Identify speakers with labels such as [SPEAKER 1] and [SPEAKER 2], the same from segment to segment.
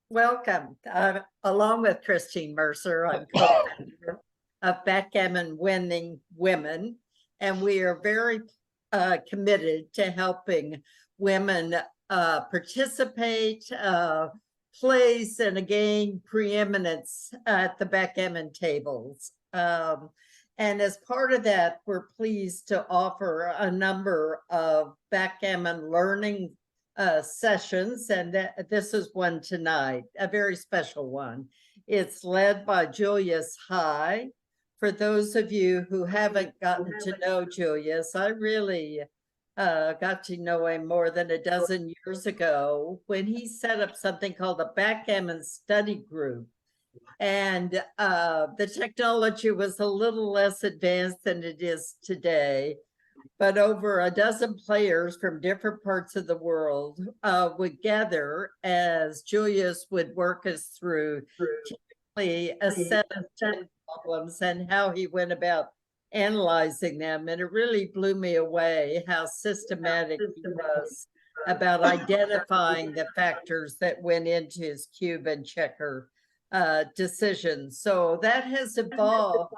[SPEAKER 1] Welcome. Along with Christine Mercer, I'm co-founder of Backgammon Winning Women, and we are very committed to helping women participate, place, and gain preeminence at the backgammon tables. And as part of that, we're pleased to offer a number of backgammon learning sessions, and this is one tonight, a very special one. It's led by Julius High. For those of you who haven't gotten to know Julius, I really got to know him more than a dozen years ago when he set up something called the Backgammon Study Group. And the technology was a little less advanced than it is today, but over a dozen players from different parts of the world would gather as Julius would work us through typically a set of 10 problems and how he went about analyzing them. And it really blew me away how systematic he was about identifying the factors that went into his cube and checker decisions. So that has evolved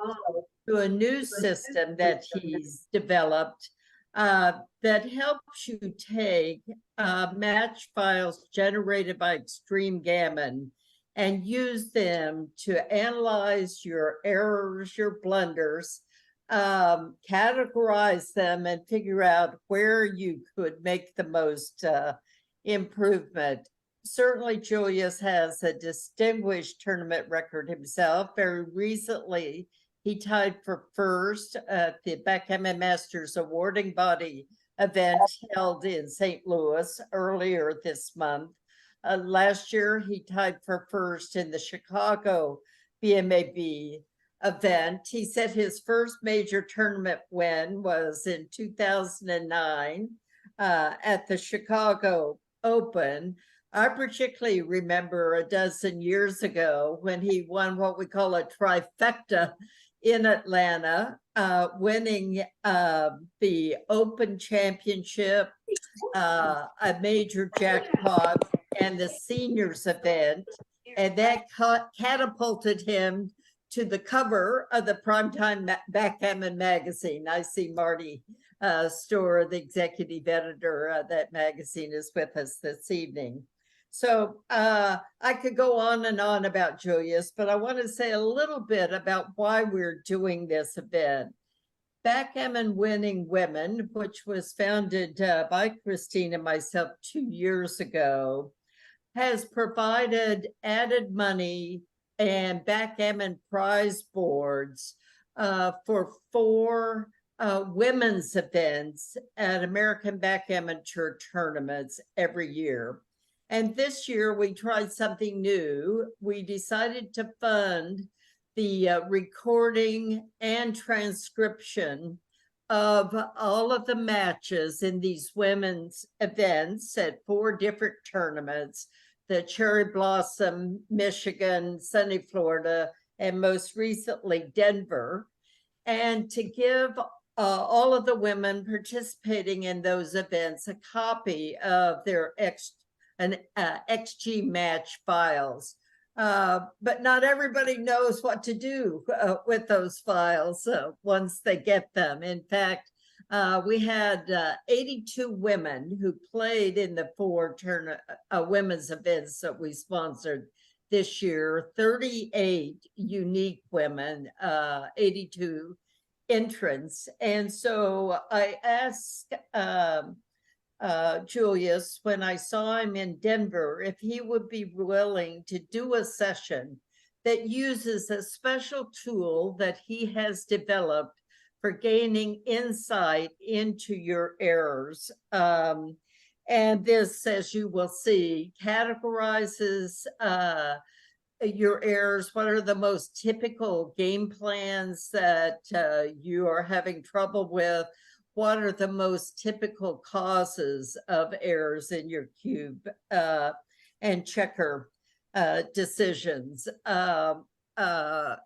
[SPEAKER 1] to a new system that he's developed that helps you take match files generated by Extreme Gammon and use them to analyze your errors, your blunders, categorize them, and figure out where you could make the most improvement. Certainly, Julius has a distinguished tournament record himself. Very recently, he tied for first at the Backgammon Masters awarding body event held in St. Louis earlier this month. Last year, he tied for first in the Chicago BMAB event. He said his first major tournament win was in 2009 at the Chicago Open. I particularly remember a dozen years ago when he won what we call a trifecta in Atlanta, winning the Open Championship, a major jackpot, and the seniors event. And that catapulted him to the cover of the Primetime Backgammon magazine. I see Marty Storer, the executive editor of that magazine, is with us this evening. So I could go on and on about Julius, but I want to say a little bit about why we're doing this event. Backgammon Winning Women, which was founded by Christine and myself 2 years ago, has provided added money and backgammon prize boards for 4 women's events at American Backgammon Tour tournaments every year. And this year we tried something new. We decided to fund the recording and transcription of all of the matches in these women's events at 4 different tournaments, the Cherry Blossom, Michigan, Sunny, Florida, and most recently Denver, and to give all of the women participating in those events a copy of their XG match files. But not everybody knows what to do with those files once they get them. In fact, we had 82 women who played in the 4 women's events that we sponsored this year, 38 unique women, 82 entrants. And so I asked Julius, when I saw him in Denver, if he would be willing to do a session that uses a special tool that he has developed for gaining insight into your errors. And this, as you will see, categorizes your errors. What are the most typical game plans that you are having trouble with? What are the most typical causes of errors in your cube and checker decisions?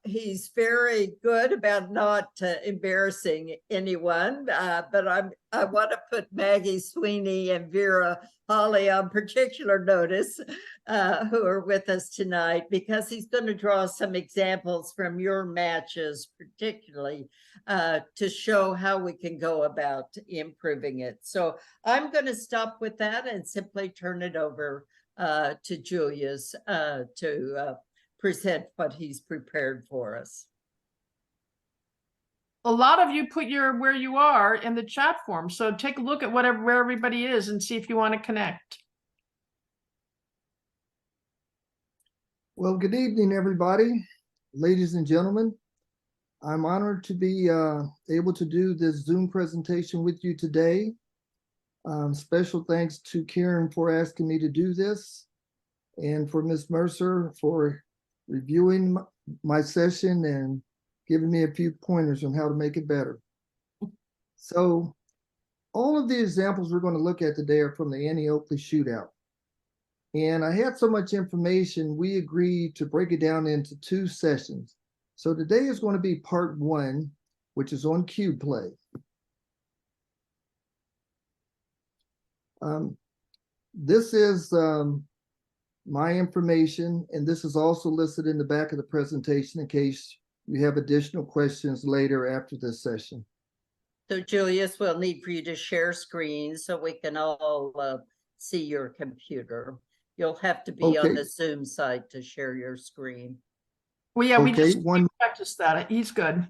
[SPEAKER 1] he's very good about not embarrassing anyone, but I want to put Maggie Sweeney and Vera Holly on particular notice, who are with us tonight, because he's going to draw some examples from your matches, particularly to show how we can go about improving it. So I'm going to stop with that and simply turn it over to Julius to present what he's prepared for us.
[SPEAKER 2] A lot of you put your where you are in the chat form, so take a look at where everybody is and see if you want to connect.
[SPEAKER 3] Well, good evening, everybody, ladies and gentlemen. I'm honored to be able to do this Zoom presentation with you today. Special thanks to Karen for asking me to do this, and for Ms. Mercer for reviewing my session and giving me a few pointers on how to make it better. So all of the examples we're going to look at today are from the Annie Oakley shootout. And I had so much information, we agreed to break it down into 2 sessions. So today is going to be part 1, which is on cube play. This is my information, and this is also listed in the back of the presentation in case you have additional questions later after this session.
[SPEAKER 1] So Julius, we'll need for you to share screen so we can all see your computer. You'll have to be on the Zoom site to share your screen.
[SPEAKER 2] Well, yeah, we practiced that. He's good.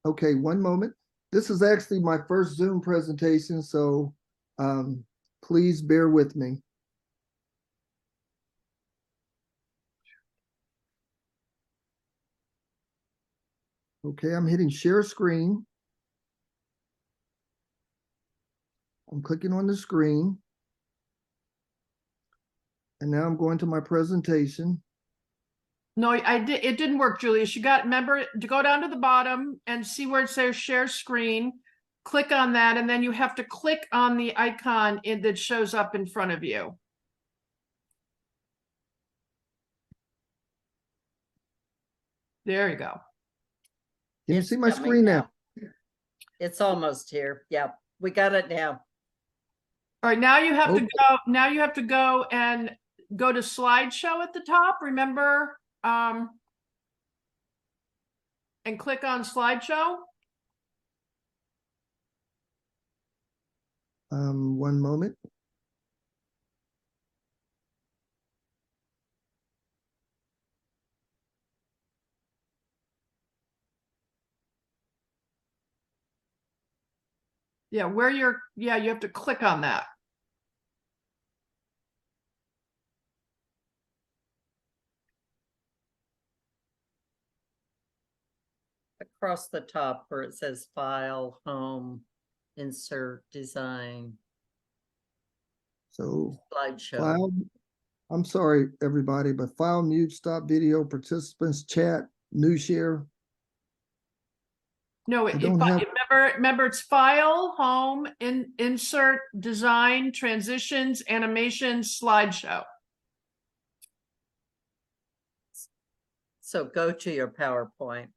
[SPEAKER 3] Okay, one moment. This is actually my first Zoom presentation, so please bear with me. Okay, I'm hitting share screen. I'm clicking on the screen. And now I'm going to my presentation.
[SPEAKER 2] No, it didn't work, Julius. Remember to go down to the bottom and see where it says share screen. Click on that, and then you have to click on the icon that shows up in front of you. There you go.
[SPEAKER 3] Can you see my screen now?
[SPEAKER 1] It's almost here. Yeah, we got it now.
[SPEAKER 2] All right, now you have to go. Now you have to go and go to slideshow at the top. Remember, and click on slideshow.
[SPEAKER 3] One moment.
[SPEAKER 2] Yeah, you have to click on that.
[SPEAKER 1] Across the top where it says file, home, insert, design.
[SPEAKER 3] So
[SPEAKER 1] slideshow.
[SPEAKER 3] File, I'm sorry, everybody, but file, mute, stop video, participants, chat, new share.
[SPEAKER 2] No, remember it's file, home, insert, design, transitions, animations, slideshow.
[SPEAKER 1] So go to your PowerPoint.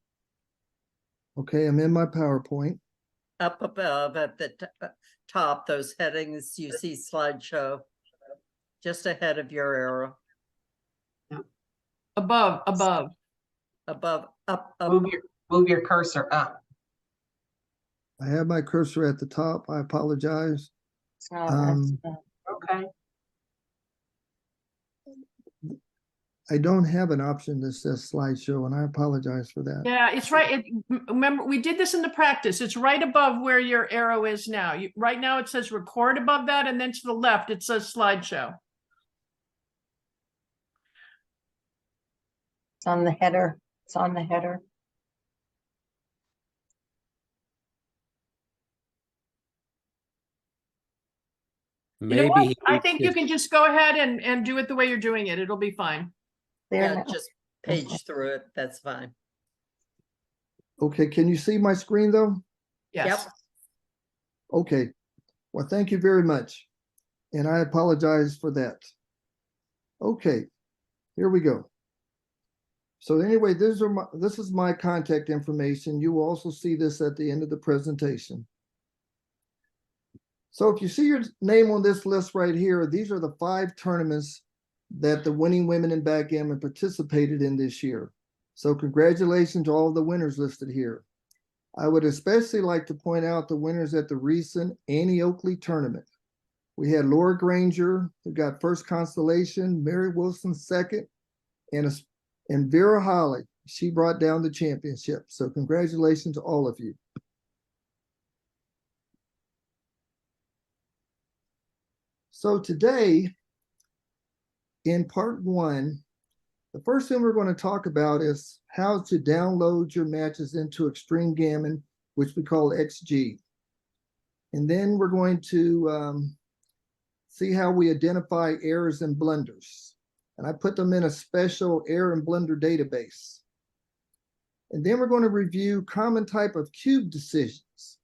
[SPEAKER 3] Okay, I'm in my PowerPoint.
[SPEAKER 1] Up above at the top, those headings, you see slideshow, just ahead of your arrow.
[SPEAKER 2] Above.
[SPEAKER 1] Up.
[SPEAKER 4] Move your cursor up.
[SPEAKER 3] I have my cursor at the top. I apologize.
[SPEAKER 4] Okay.
[SPEAKER 3] I don't have an option that says slideshow, and I apologize for that.
[SPEAKER 2] Yeah, it's right. Remember, we did this in the practice. It's right above where your arrow is now. Right now it says record above that, and then to the left it says slideshow.
[SPEAKER 4] It's on the header. It's on the header.
[SPEAKER 2] Maybe I think you can just go ahead and do it the way you're doing it. It'll be fine.
[SPEAKER 1] Yeah, just page through it. That's fine.
[SPEAKER 3] Okay, can you see my screen though?
[SPEAKER 2] Yes.
[SPEAKER 1] Yep.
[SPEAKER 3] Okay, well, thank you very much. And I apologize for that. Okay, here we go. So anyway, this is my contact information. You will also see this at the end of the presentation. So if you see your name on this list right here, these are the 5 tournaments that the Winning Women in Backgammon participated in this year. So congratulations to all the winners listed here. I would especially like to point out the winners at the recent Annie Oakley tournament. We had Laura Granger, who got first constellation, Mary Wilson second, and Vera Holly. She brought down the championship. So congratulations to all of you. So today, in part 1, the first thing we're going to talk about is how to download your matches into Extreme Gammon, which we call XG. And then we're going to see how we identify errors and blunders. And I put them in a special error and blunder database. And then we're going to review common type of cube decisions.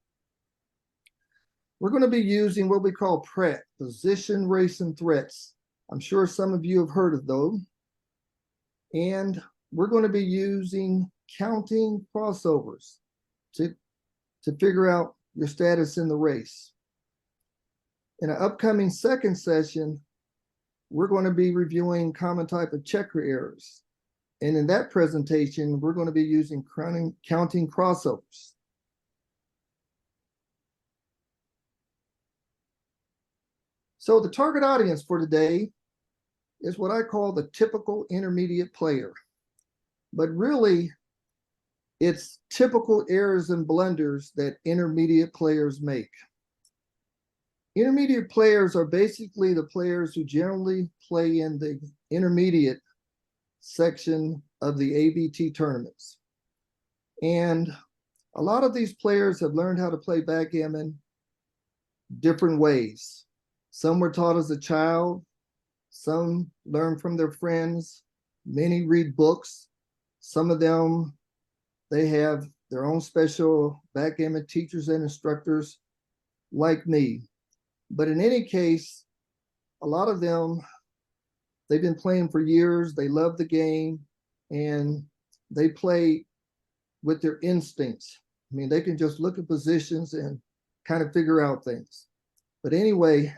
[SPEAKER 3] We're going to be using what we call PRET, position, race, and threats. I'm sure some of you have heard of those. And we're going to be using counting crossovers to figure out your status in the race. In an upcoming second session, we're going to be reviewing common type of checker errors. And in that presentation, we're going to be using counting crossovers. So the target audience for today is what I call the typical intermediate player. But really, it's typical errors and blunders that intermediate players make. Intermediate players are basically the players who generally play in the intermediate section of the ABT tournaments. And a lot of these players have learned how to play backgammon different ways. Some were taught as a child, some learn from their friends, many read books. Some of them, they have their own special backgammon teachers and instructors like me. But in any case, a lot of them, they've been playing for years, they love the game, and they play with their instincts. I mean, they can just look at positions and kind of figure out things. But anyway,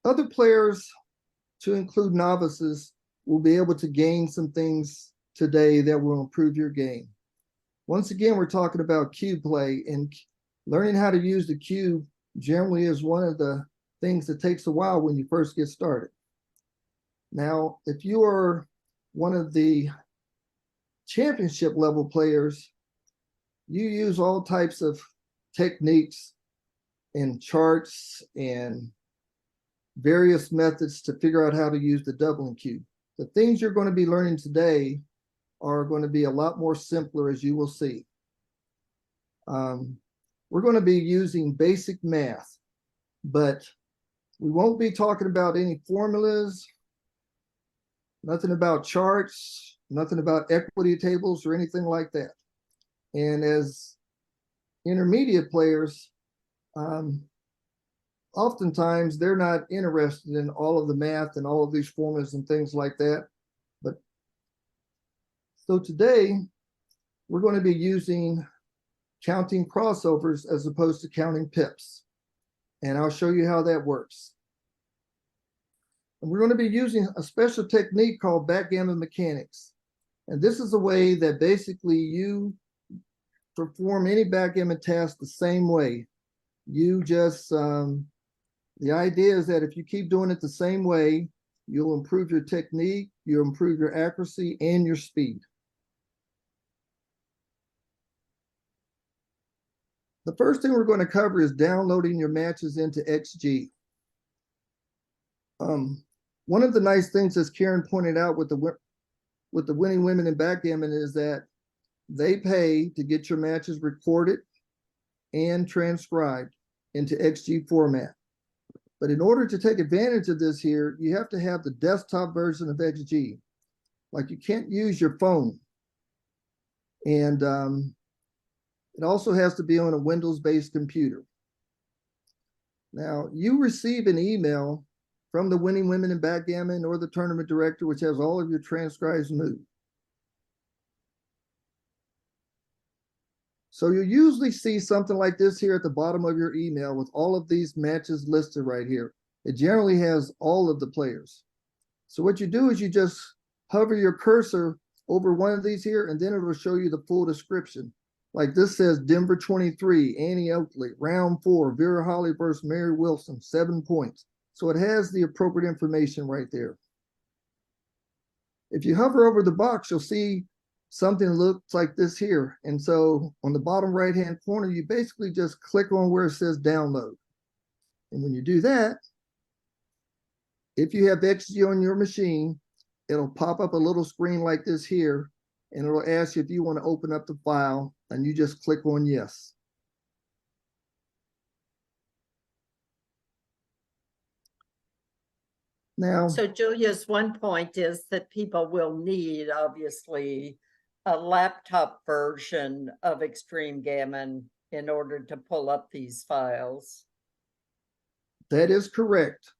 [SPEAKER 3] other players, to include novices, will be able to gain some things today that will improve your game. Once again, we're talking about cube play, and learning how to use the cube generally is one of the things that takes a while when you first get started. Now, if you are one of the championship level players, you use all types of techniques and charts and various methods to figure out how to use the doubling cube. The things you're going to be learning today are going to be a lot more simpler, as you will see. We're going to be using basic math, but we won't be talking about any formulas, nothing about charts, nothing about equity tables or anything like that. And as intermediate players, oftentimes they're not interested in all of the math and all of these formulas and things like that. But so today we're going to be using counting crossovers as opposed to counting pips. And I'll show you how that works. And we're going to be using a special technique called backgammon mechanics. And this is a way that basically you perform any backgammon task the same way. You just, the idea is that if you keep doing it the same way, you'll improve your technique, you'll improve your accuracy and your speed. The first thing we're going to cover is downloading your matches into XG. One of the nice things, as Karen pointed out with the Winning Women in Backgammon, is that they pay to get your matches recorded and transcribed into XG format. But in order to take advantage of this here, you have to have the desktop version of XG. Like, you can't use your phone. And it also has to be on a Windows-based computer. Now, you receive an email from the winning women in backgammon or the tournament director, which has all of your transcribed moves. So you usually see something like this here at the bottom of your email with all of these matches listed right here. It generally has all of the players. So what you do is you just hover your cursor over one of these here, and then it will show you the full description. Like this says Denver 23, Annie Oakley, round 4, Vera Holly versus Mary Wilson, 7 points. So it has the appropriate information right there. If you hover over the box, you'll see something looks like this here. And so on the bottom right-hand corner, you basically just click on where it says download. And when you do that, if you have XG on your machine, it'll pop up a little screen like this here, and it'll ask you if you want to open up the file, and you just click on yes. Now,
[SPEAKER 1] So Julia's one point is that people will need, obviously, a laptop version of Extreme Gammon in order to pull up these files.
[SPEAKER 3] that is correct.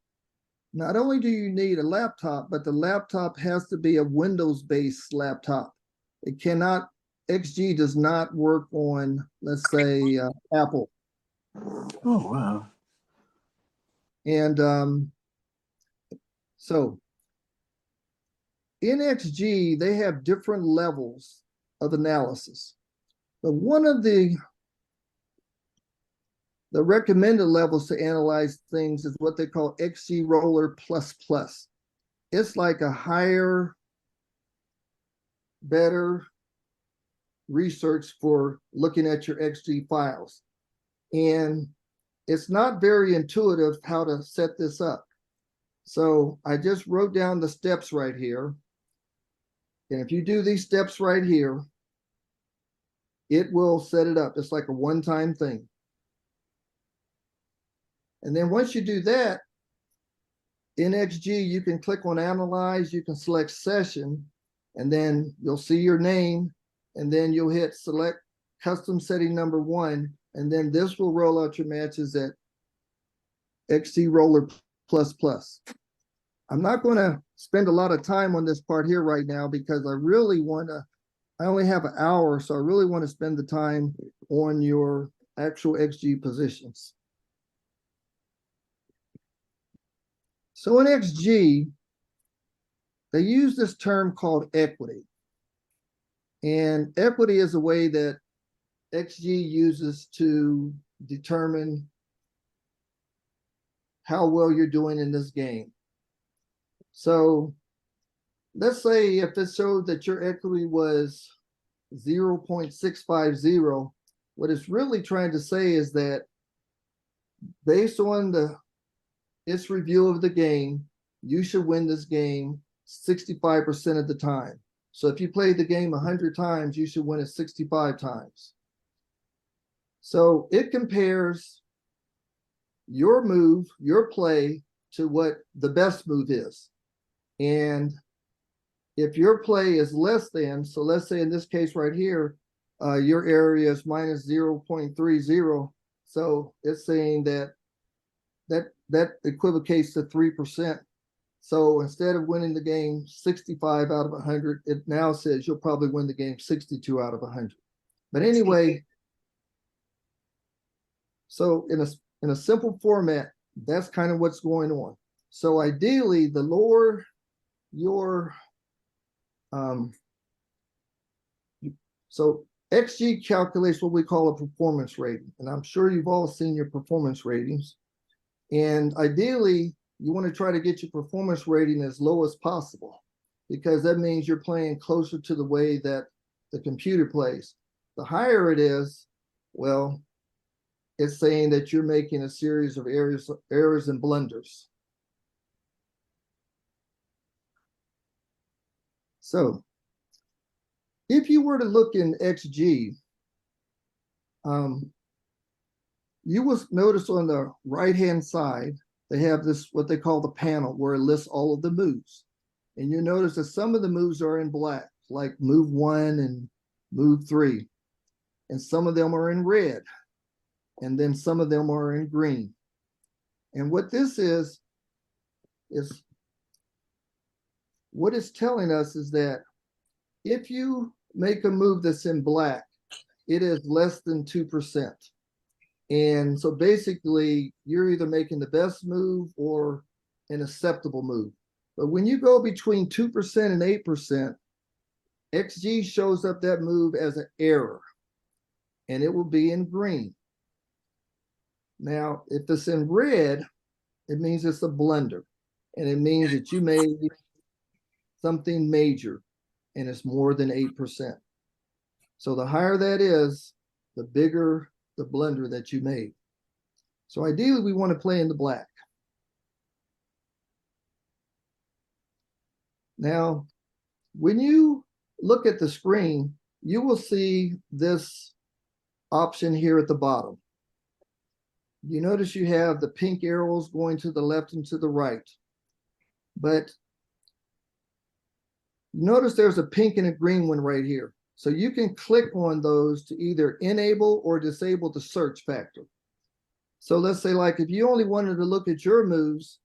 [SPEAKER 3] Not only do you need a laptop, but the laptop has to be a Windows-based laptop. It cannot, XG does not work on, let's say, Apple.
[SPEAKER 5] Oh, wow.
[SPEAKER 3] And so in XG, they have different levels of analysis. But one of the recommended levels to analyze things is what they call XG Roller Plus Plus. It's like a higher, better research for looking at your XG files. And it's not very intuitive how to set this up. So I just wrote down the steps right here. And if you do these steps right here, it will set it up. It's like a one-time thing. And then once you do that, in XG, you can click on Analyze, you can select Session, and then you'll see your name, and then you'll hit Select Custom Setting number 1, and then this will roll out your matches at XG Roller Plus Plus. I'm not going to spend a lot of time on this part here right now because I really want to, I only have an hour, so I really want to spend the time on your actual XG positions. So in XG, they use this term called equity. And equity is a way that XG uses to determine how well you're doing in this game. So let's say if it showed that your equity was 0.650, what it's really trying to say is that based on its review of the game, you should win this game 65% of the time. So if you play the game 100 times, you should win it 65 times. So it compares your move, your play, to what the best move is. And if your play is less than, so let's say in this case right here, your area is minus 0.30. So it's saying that equivocates to 3%. So instead of winning the game 65 out of 100, it now says you'll probably win the game 62 out of 100. But anyway, so in a simple format, that's kind of what's going on. So ideally, the lower your so XG calculates what we call a performance rating, and I'm sure you've all seen your performance ratings. And ideally, you want to try to get your performance rating as low as possible, because that means you're playing closer to the way that the computer plays. The higher it is, well, it's saying that you're making a series of errors and blunders. So if you were to look in XG, you will notice on the right-hand side, they have this, what they call the panel, where it lists all of the moves. And you notice that some of the moves are in black, like move 1 and move 3. And some of them are in red. And then some of them are in green. And what this is is what it's telling us is that if you make a move that's in black, it is less than 2%. And so basically, you're either making the best move or an acceptable move. But when you go between 2% and 8%, XG shows up that move as an error, and it will be in green. Now, if it's in red, it means it's a blunder, and it means that you made something major, and it's more than 8%. So the higher that is, the bigger the blunder that you made. So ideally, we want to play in the black. Now, when you look at the screen, you will see this option here at the bottom. You notice you have the pink arrows going to the left and to the right. But notice there's a pink and a green one right here. So you can click on those to either enable or disable the search factor. So let's say, like, if you only wanted to look at your moves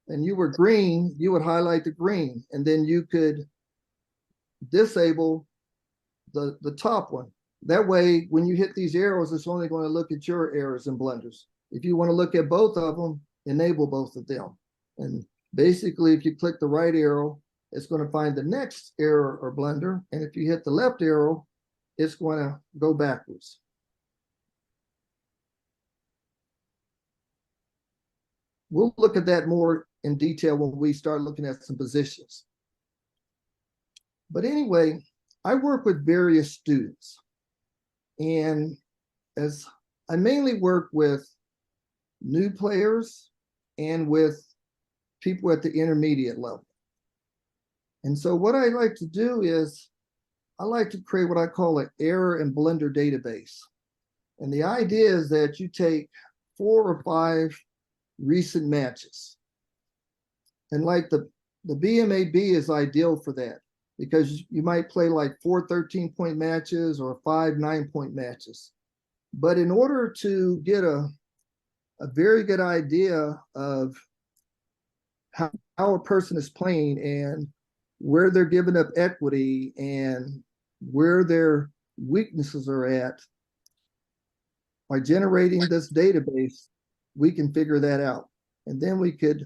[SPEAKER 3] and you were green, you would highlight the green, and then you could disable the top one. That way, when you hit these arrows, it's only going to look at your errors and blunders. If you want to look at both of them, enable both of them. And basically, if you click the right arrow, it's going to find the next error or blunder. And if you hit the left arrow, it's going to go backwards. We'll look at that more in detail when we start looking at some positions. But anyway, I work with various students. And as I mainly work with new players and with people at the intermediate level. And so what I like to do is I like to create what I call an error and blunder database. And the idea is that you take 4 or 5 recent matches. And like the BMAB is ideal for that, because you might play like 4 13-point matches or 5 9-point matches. But in order to get a very good idea of how a person is playing and where they're giving up equity and where their weaknesses are at, by generating this database, we can figure that out. And then we could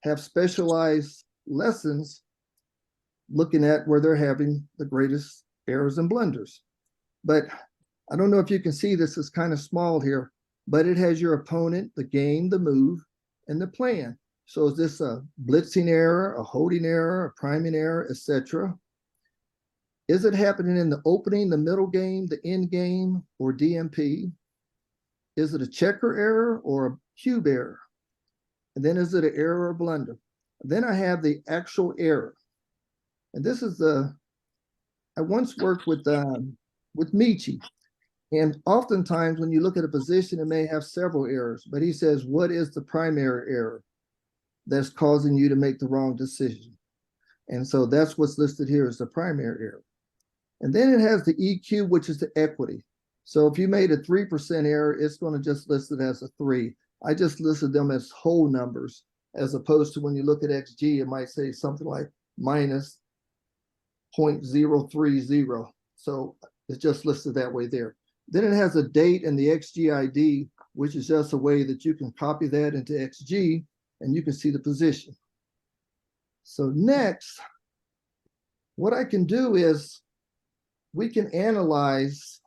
[SPEAKER 3] have specialized lessons looking at where they're having the greatest errors and blunders. But I don't know if you can see this, is kind of small here, but it has your opponent, the game, the move, and the plan. So is this a blitzing error, a holding error, a priming error, etc.? Is it happening in the opening, the middle game, the end game, or DMP? Is it a checker error or a cube error? And then is it an error or blunder? Then I have the actual error. And this is I once worked with Michi. And oftentimes when you look at a position, it may have several errors, but he says, what is the primary error that's causing you to make the wrong decision? And so that's what's listed here as the primary error. And then it has the EQ, which is the equity. So if you made a 3% error, it's going to just list it as a 3. I just listed them as whole numbers, as opposed to when you look at XG, it might say something like minus 0.030. So it's just listed that way there. Then it has a date and the XG ID, which is just a way that you can copy that into XG and you can see the position. So next, what I can do is we can analyze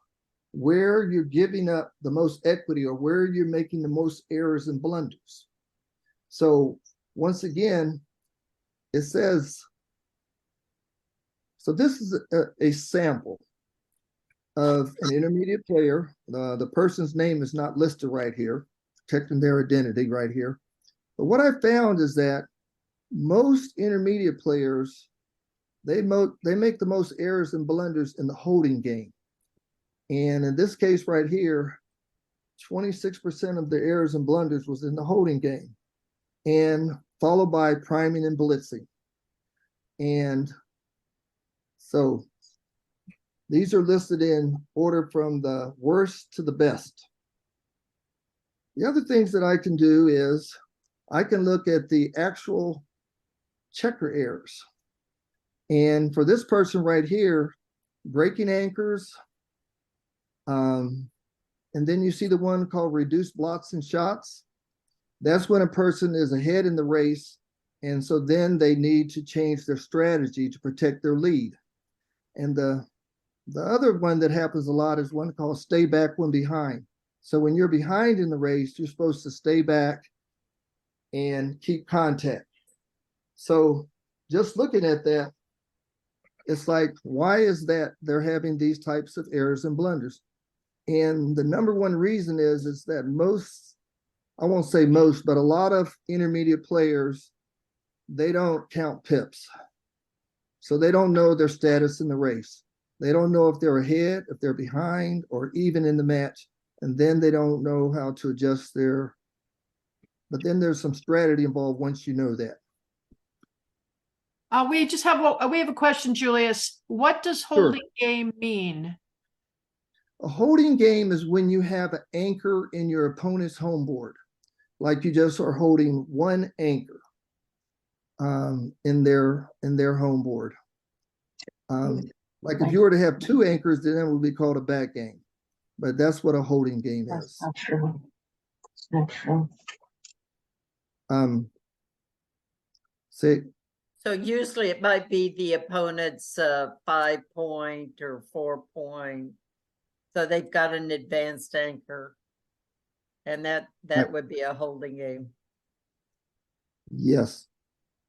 [SPEAKER 3] where you're giving up the most equity or where you're making the most errors and blunders. So once again, it says, so this is a sample of an intermediate player. The person's name is not listed right here, protecting their identity right here. But what I found is that most intermediate players, they make the most errors and blunders in the holding game. And in this case right here, 26% of the errors and blunders was in the holding game, and followed by priming and blitzing. And so these are listed in order from the worst to the best. The other things that I can do is I can look at the actual checker errors. And for this person right here, breaking anchors, and then you see the one called reduced blocks and shots. That's when a person is ahead in the race. And so then they need to change their strategy to protect their lead. And the other one that happens a lot is one called stay back when behind. So when you're behind in the race, you're supposed to stay back and keep contact. So just looking at that, it's like, why is that they're having these types of errors and blunders? And the number one reason is that most, I won't say most, but a lot of intermediate players, they don't count pips. So they don't know their status in the race. They don't know if they're ahead, if they're behind, or even in the match. And then they don't know how to adjust but then there's some strategy involved once you know that.
[SPEAKER 2] We have a question, Julius. What does
[SPEAKER 3] Sure.
[SPEAKER 2] holding game mean?
[SPEAKER 3] A holding game is when you have an anchor in your opponent's home board, like you just are holding one anchor in their home board. Like if you were to have two anchors, then it would be called a back game. But that's what a holding game
[SPEAKER 4] That's
[SPEAKER 3] is.
[SPEAKER 4] not true. It's not true.
[SPEAKER 3] Say,
[SPEAKER 1] So usually it might be the opponent's 5 point or 4 point. So they've got an advanced anchor. And that
[SPEAKER 3] Right.
[SPEAKER 1] would be a holding game.
[SPEAKER 3] yes.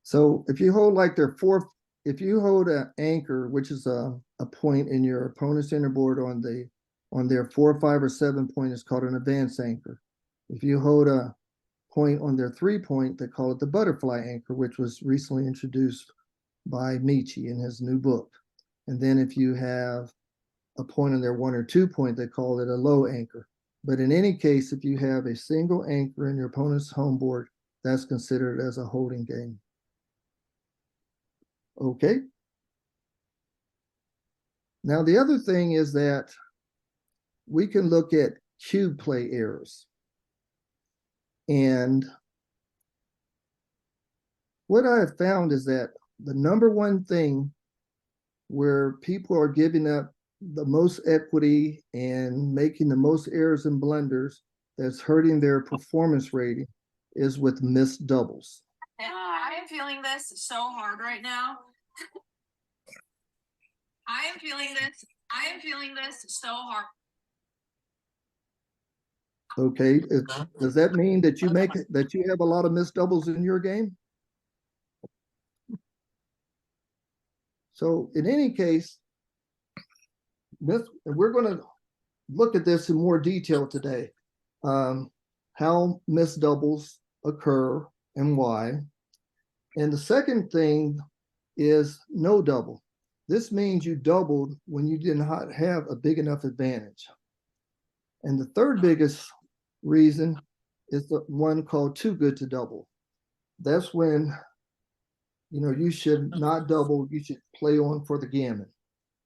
[SPEAKER 3] So if you hold like if you hold an anchor, which is a point in your opponent's inner board on their 4, 5, or 7 point, is called an advanced anchor. If you hold a point on their 3 point, they call it the butterfly anchor, which was recently introduced by Michi in his new book. And then if you have a point on their 1 or 2 point, they call it a low anchor. But in any case, if you have a single anchor in your opponent's home board, that's considered as a holding game. Okay. Now, the other thing is that we can look at cube play errors. And what I have found is that the number one thing where people are giving up the most equity and making the most errors and blunders that's hurting their performance rating is with missed doubles.
[SPEAKER 6] I am feeling this so hard right now. I am feeling this so hard.
[SPEAKER 3] Okay, does that mean that you have a lot of missed doubles in your game? So in any case, we're going to look at this in more detail today. How missed doubles occur and why. And the second thing is no double. This means you doubled when you did not have a big enough advantage. And the third biggest reason is the one called too good to double. That's when, you should not double, you should play on for the gammon.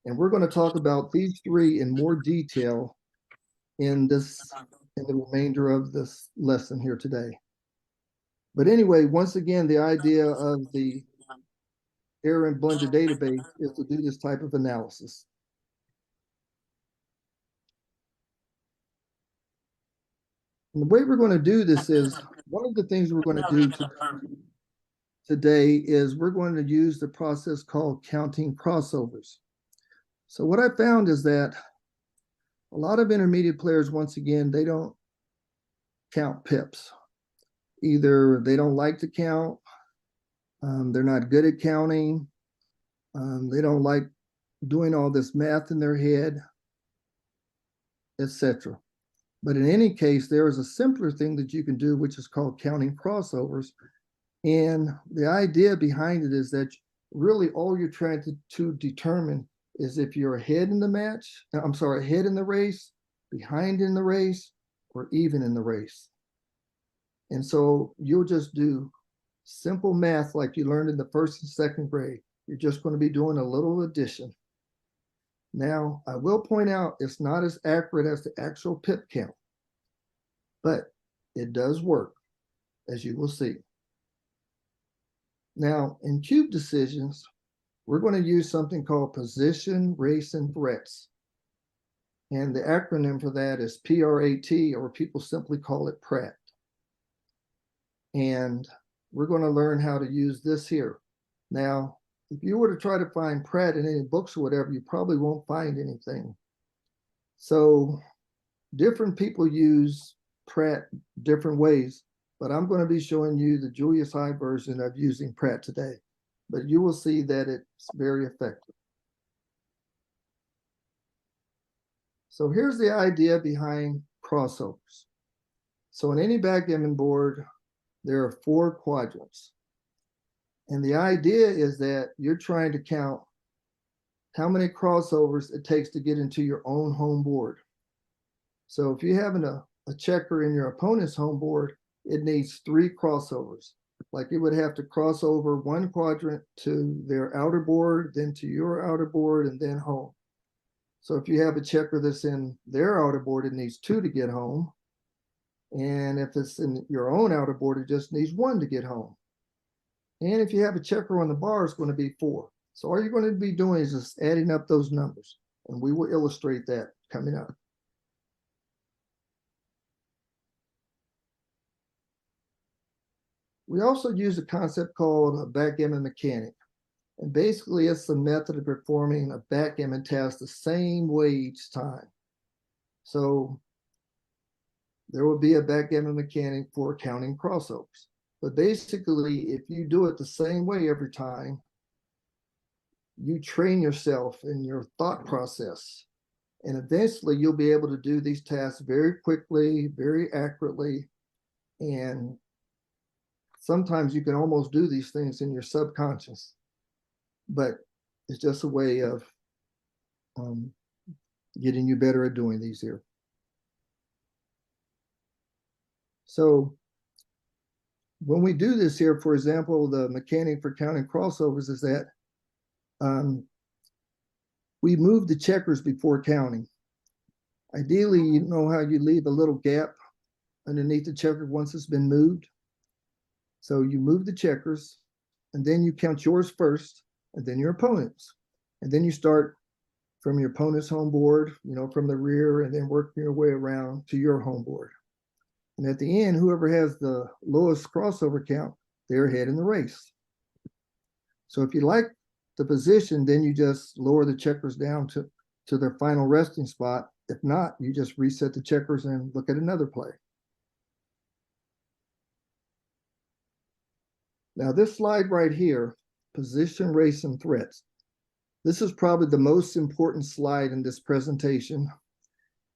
[SPEAKER 3] And we're going to talk about these three in more detail in the remainder of this lesson here today. But anyway, once again, the idea of the error and blunder database is to do this type of analysis. And the way we're going to do this is, one of the things we're going to do today is we're going to use the process called counting crossovers. So what I found is that a lot of intermediate players, once again, they don't count pips. Either they don't like to count, they're not good at counting, they don't like doing all this math in their head, etc. But in any case, there is a simpler thing that you can do, which is called counting crossovers. And the idea behind it is that really all you're trying to determine is if you're ahead in the ahead in the race, behind in the race, or even in the race. And so you'll just do simple math like you learned in the 1st and 2nd grade. You're just going to be doing a little addition. Now, I will point out it's not as accurate as the actual pip count, but it does work. as you will see. Now, in cube decisions, we're going to use something called position, race, and threats. And the acronym for that is PRAT, or people simply call it PRAT. And we're going to learn how to use this here. Now, if you were to try to find PRAT in any books or whatever, you probably won't find anything. So different people use PRAT different ways, but I'm going to be showing you the Julius High version of using PRAT today. But you will see that it's very effective. So here's the idea behind crossovers. So in any backgammon board, there are 4 quadrants. And the idea is that you're trying to count how many crossovers it takes to get into your own home board. So if you have a checker in your opponent's home board, it needs 3 crossovers. Like it would have to cross over 1 quadrant to their outer board, then to your outer board, and then home. So if you have a checker that's in their outer board, it needs 2 to get home. And if it's in your own outer board, it just needs 1 to get home. And if you have a checker on the bar, it's going to be 4. So all you're going to be doing is just adding up those numbers. And we will illustrate that coming up. We also use a concept called a backgammon mechanic. And basically, it's the method of performing a backgammon task the same way each time. So there will be a backgammon mechanic for counting crossovers. But basically, if you do it the same way every time, you train yourself in your thought process. And eventually, you'll be able to do these tasks very quickly, very accurately. And sometimes you can almost do these things in your subconscious. But it's just a way of getting you better at doing these here. So when we do this here, for example, the mechanic for counting crossovers is that we move the checkers before counting. Ideally, you know how you leave a little gap underneath the checker once it's been moved. So you move the checkers, and then you count yours first, and then your opponent's. And then you start from your opponent's home board, from the rear, and then work your way around to your home board. And at the end, whoever has the lowest crossover count, they're ahead in the race. So if you like the position, then you just lower the checkers down to their final resting spot. If not, you just reset the checkers and look at another play. Now this slide right here, position, race, and threats. This is probably the most important slide in this presentation.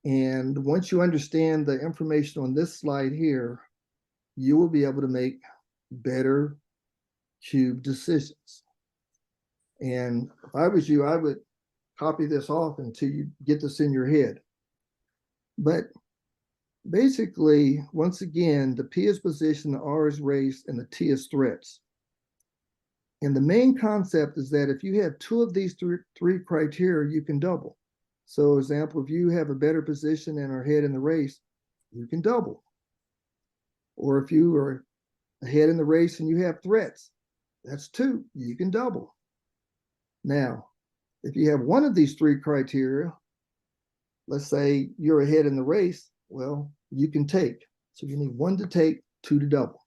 [SPEAKER 3] And once you understand the information on this slide here, you will be able to make better cube decisions. And if I was you, I would copy this off until you get this in your head. But basically, once again, the P is position, the R is race, and the T is threats. And the main concept is that if you have 2 of these three criteria, you can double. So, example, if you have a better position and are ahead in the race, you can double. Or if you are ahead in the race and you have threats, that's 2, you can double. Now, if you have 1 of these 3 criteria, let's say you're ahead in the race, well, you can take. So you need 1 to take, 2 to double.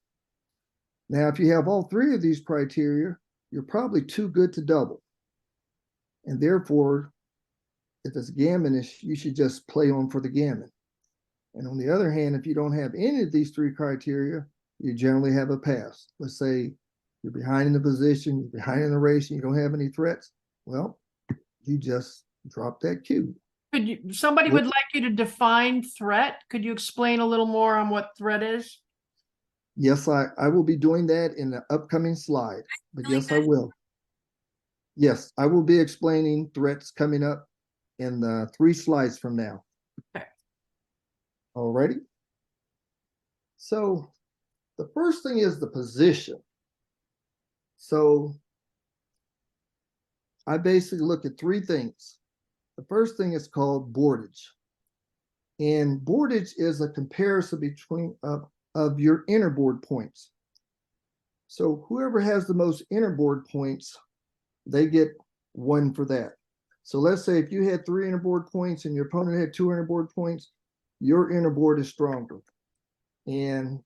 [SPEAKER 3] Now, if you have all 3 of these criteria, you're probably too good to double. And therefore, if it's gammonish, you should just play on for the gammon. And on the other hand, if you don't have any of these 3 criteria, you generally have a pass. Let's say you're behind in the position, you're behind in the race, and you don't have any threats. Well, you just drop that cube.
[SPEAKER 2] Somebody would like you to define threat. Could you explain a little more on what threat is?
[SPEAKER 3] Yes, I will be doing that in the upcoming slide, but yes, I will. Yes, I will be explaining threats coming up in the 3 slides from now.
[SPEAKER 2] Okay.
[SPEAKER 3] Alrighty. So the first thing is the position. So I basically look at 3 things. The first thing is called boardage. And boardage is a comparison between of your inner board points. So whoever has the most inner board points, they get 1 for that. So let's say if you had 3 inner board points and your opponent had 2 inner board points, your inner board is stronger. And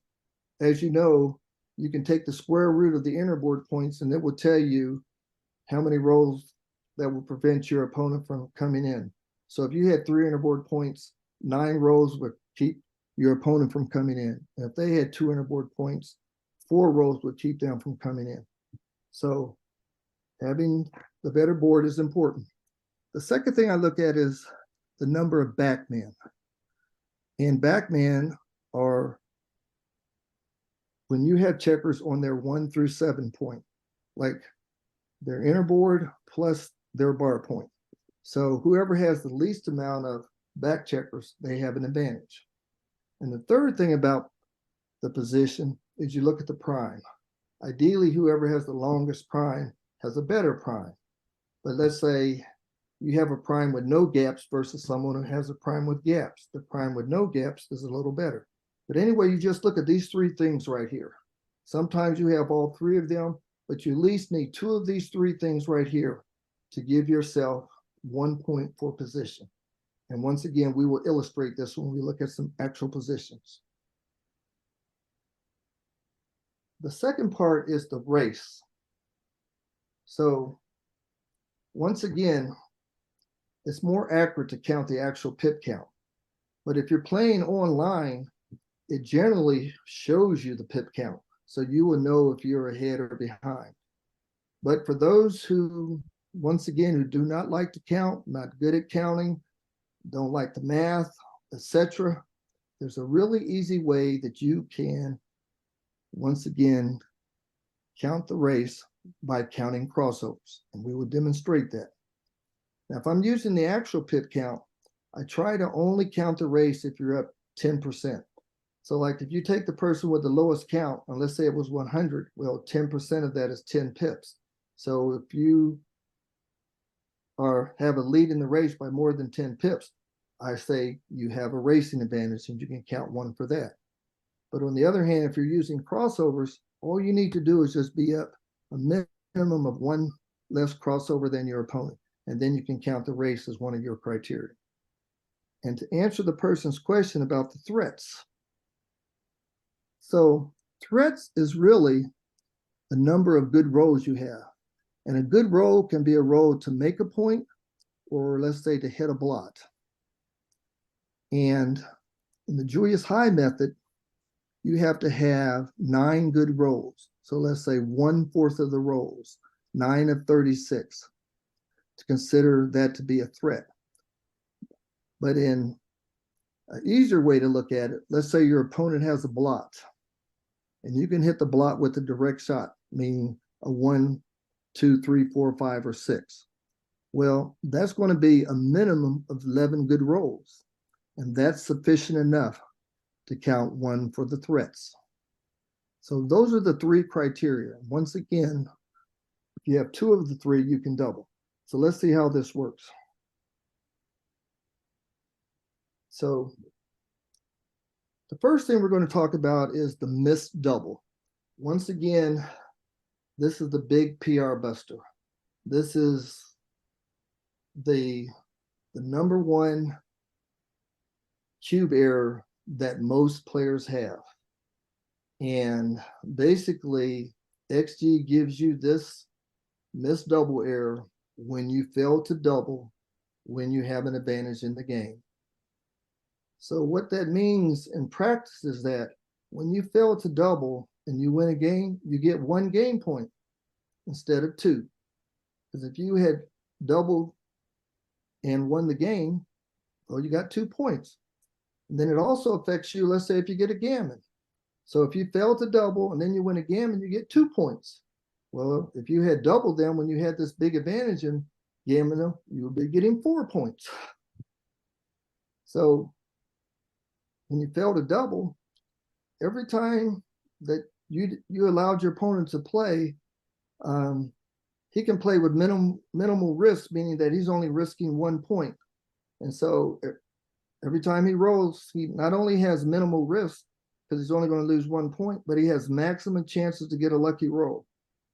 [SPEAKER 3] as you know, you can take the square root of the inner board points and it will tell you how many rolls that will prevent your opponent from coming in. So if you had 3 inner board points, 9 rolls would keep your opponent from coming in. And if they had 2 inner board points, 4 rolls would keep them from coming in. So having the better board is important. The second thing I look at is the number of backmen. And backmen are when you have checkers on their 1 through 7 point, like their inner board plus their bar point. So whoever has the least amount of back checkers, they have an advantage. And the third thing about the position is you look at the prime. Ideally, whoever has the longest prime has a better prime. But let's say you have a prime with no gaps versus someone who has a prime with gaps. The prime with no gaps is a little better. But anyway, you just look at these 3 things right here. Sometimes you have all 3 of them, but you at least need 2 of these 3 things right here to give yourself 1 point for position. And once again, we will illustrate this when we look at some actual positions. The second part is the race. So once again, it's more accurate to count the actual pip count. But if you're playing online, it generally shows you the pip count. So you will know if you're ahead or behind. But for those who, once again, who do not like to count, not good at counting, don't like the math, etc., there's a really easy way that you can, once again, count the race by counting crossovers. And we will demonstrate that. Now, if I'm using the actual pip count, I try to only count the race if you're up 10%. So like if you take the person with the lowest count, and let's say it was 100, well, 10% of that is 10 pips. So if you have a lead in the race by more than 10 pips, I say you have a racing advantage and you can count 1 for that. But on the other hand, if you're using crossovers, all you need to do is just be up a minimum of 1 less crossover than your opponent. And then you can count the race as one of your criteria. And to answer the person's question about the threats. So threats is really the number of good rolls you have. And a good roll can be a roll to make a point, or let's say to hit a blot. And in the Julius High method, you have to have 9 good rolls. So let's say 1/4 of the rolls, 9 of 36, to consider that to be a threat. But in an easier way to look at it, let's say your opponent has a blot, and you can hit the blot with a direct shot, meaning a 1, 2, 3, 4, 5, or 6. Well, that's going to be a minimum of 11 good rolls, and that's sufficient enough to count 1 for the threats. So those are the 3 criteria. Once again, if you have 2 of the 3, you can double. So let's see how this works. So the first thing we're going to talk about is the missed double. Once again, this is the big PR buster. This is the number 1 cube error that most players have. And basically, XG gives you this missed double error when you fail to double when you have an advantage in the game. So what that means in practice is that when you fail to double and you win a game, you get 1 game point instead of 2. Because if you had doubled and won the game, well, you got 2 points. And then it also affects you, let's say if you get a gammon. So if you fail to double and then you win a gammon, you get 2 points. Well, if you had doubled them when you had this big advantage in gammon, you would be getting 4 points. So when you fail to double, every time that you allowed your opponent to play, he can play with minimal risk, meaning that he's only risking 1 point. And so every time he rolls, he not only has minimal risk, because he's only going to lose 1 point, but he has maximum chances to get a lucky roll.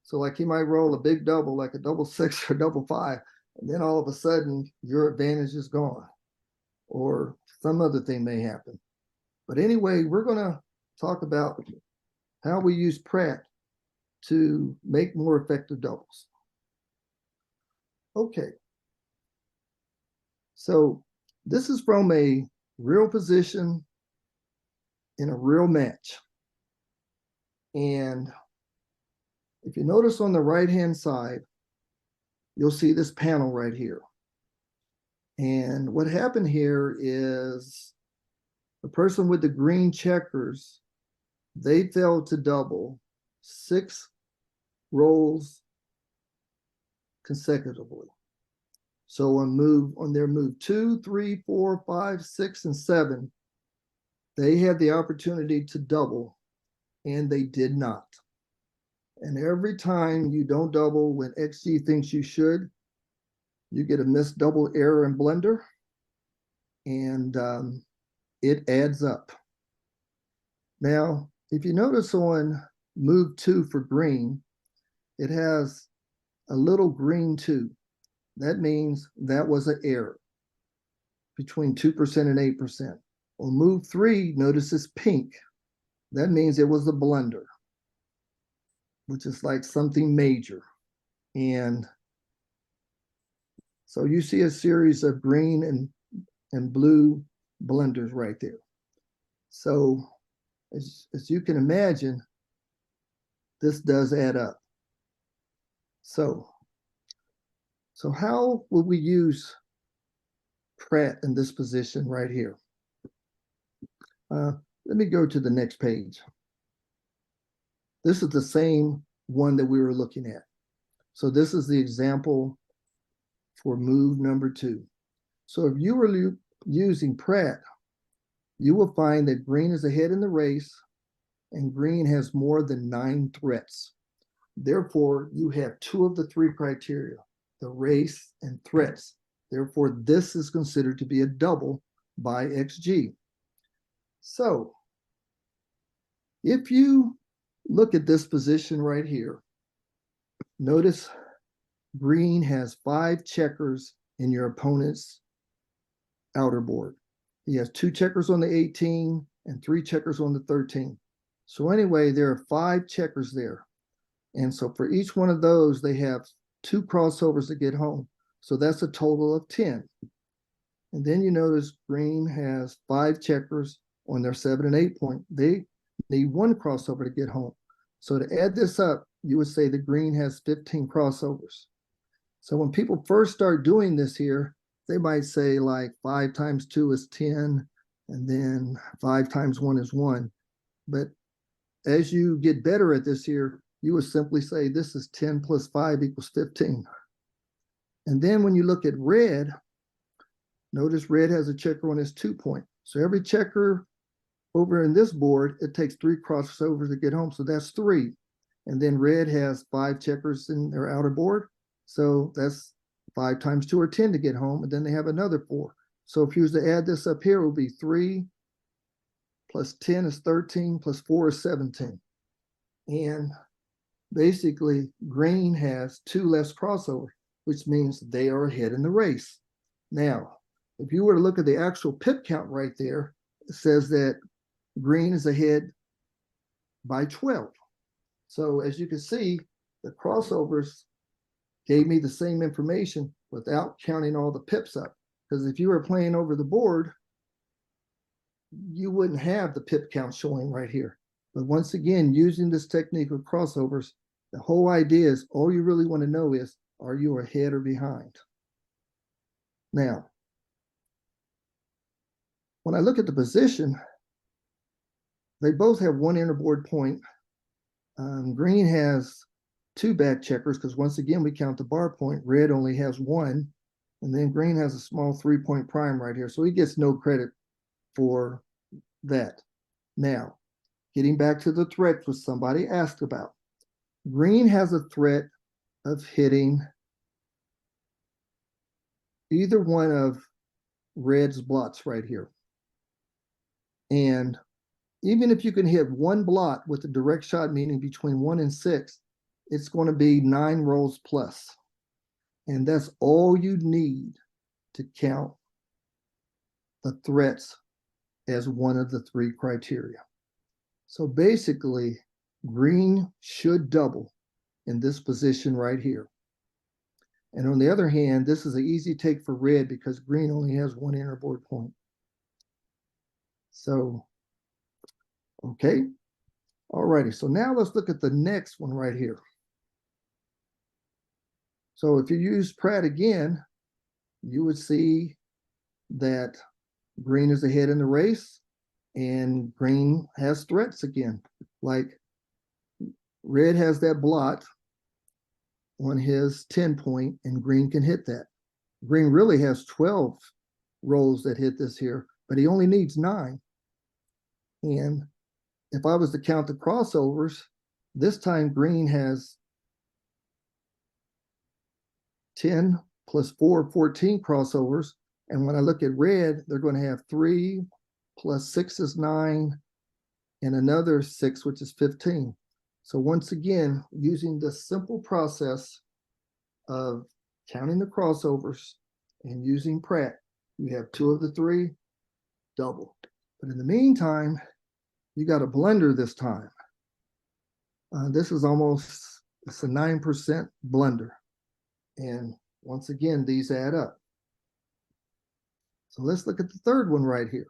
[SPEAKER 3] So like he might roll a big double, like a double six or double five, and then all of a sudden your advantage is gone, or some other thing may happen. But anyway, we're going to talk about how we use Pratt to make more effective doubles. Okay. So this is from a real position in a real match. And if you notice on the right-hand side, you'll see this panel right here. And what happened here is the person with the green checkers, they failed to double 6 rolls consecutively. So on their move 2, 3, 4, 5, 6, and 7, they had the opportunity to double, and they did not. And every time you don't double when XG thinks you should, you get a missed double error in Blender, and it adds up. Now, if you notice on move 2 for green, it has a little green 2. That means that was an error between 2% and 8%. On move 3, notice it's pink. That means it was a blunder, which is like something major. And so you see a series of green and blue blunders right there. So as you can imagine, this does add up. So how will we use Pratt in this position right here? Let me go to the next page. This is the same one that we were looking at. So this is the example for move number 2. So if you were using Pratt, you will find that green is ahead in the race and green has more than 9 threats. Therefore, you have 2 of the 3 criteria, the race and threats. Therefore, this is considered to be a double by XG. So if you look at this position right here, notice green has 5 checkers in your opponent's outer board. He has 2 checkers on the 18 and 3 checkers on the 13. So anyway, there are 5 checkers there. And so for each one of those, they have 2 crossovers to get home. So that's a total of 10. And then you notice green has 5 checkers on their 7 and 8 point. They need 1 crossover to get home. So to add this up, you would say the green has 15 crossovers. So when people first start doing this here, they might say like 5 times 2 is 10, and then 5 times 1 is 1. But as you get better at this here, you would simply say this is 10 plus 5 equals 15. And then when you look at red, notice red has a checker on his 2 point. So every checker over in this board, it takes 3 crossovers to get home. So that's 3. And then red has 5 checkers in their outer board. So that's 5 times 2 or 10 to get home. And then they have another 4. So if you was to add this up here, it would be 3 plus 10 is 13 plus 4 is 17. And basically green has 2 less crossover, which means they are ahead in the race. Now, if you were to look at the actual pip count right there, it says that green is ahead by 12. So as you can see, the crossovers gave me the same information without counting all the pips up. Because if you were playing over the board, you wouldn't have the pip count showing right here. But once again, using this technique of crossovers, the whole idea is all you really want to know is, are you ahead or behind? Now, when I look at the position, they both have 1 innerboard point. Green has 2 back checkers because once again, we count the bar point. Red only has 1. And then green has a small 3-point prime right here. So he gets no credit for that. Now, getting back to the threat which somebody asked about. Green has a threat of hitting either one of red's blots right here. And even if you can hit one blot with a direct shot, meaning between 1 and 6, it's going to be 9 rolls plus. And that's all you need to count the threats as one of the 3 criteria. So basically, green should double in this position right here. And on the other hand, this is an easy take for red because green only has 1 innerboard point. So, okay. Alrighty, so now let's look at the next one right here. So if you use Pratt again, you would see that green is ahead in the race and green has threats again. Like red has that blot on his 10 point and green can hit that. Green really has 12 rolls that hit this here, but he only needs 9. And if I was to count the crossovers, this time green has 10 plus 4, 14 crossovers. And when I look at red, they're going to have 3 plus 6 is 9 and another 6, which is 15. So once again, using the simple process of counting the crossovers and using Pratt, you have 2 of the 3 double. But in the meantime, you got a blender this time. This is it's a 9% blender. And once again, these add up. So let's look at the third one right here.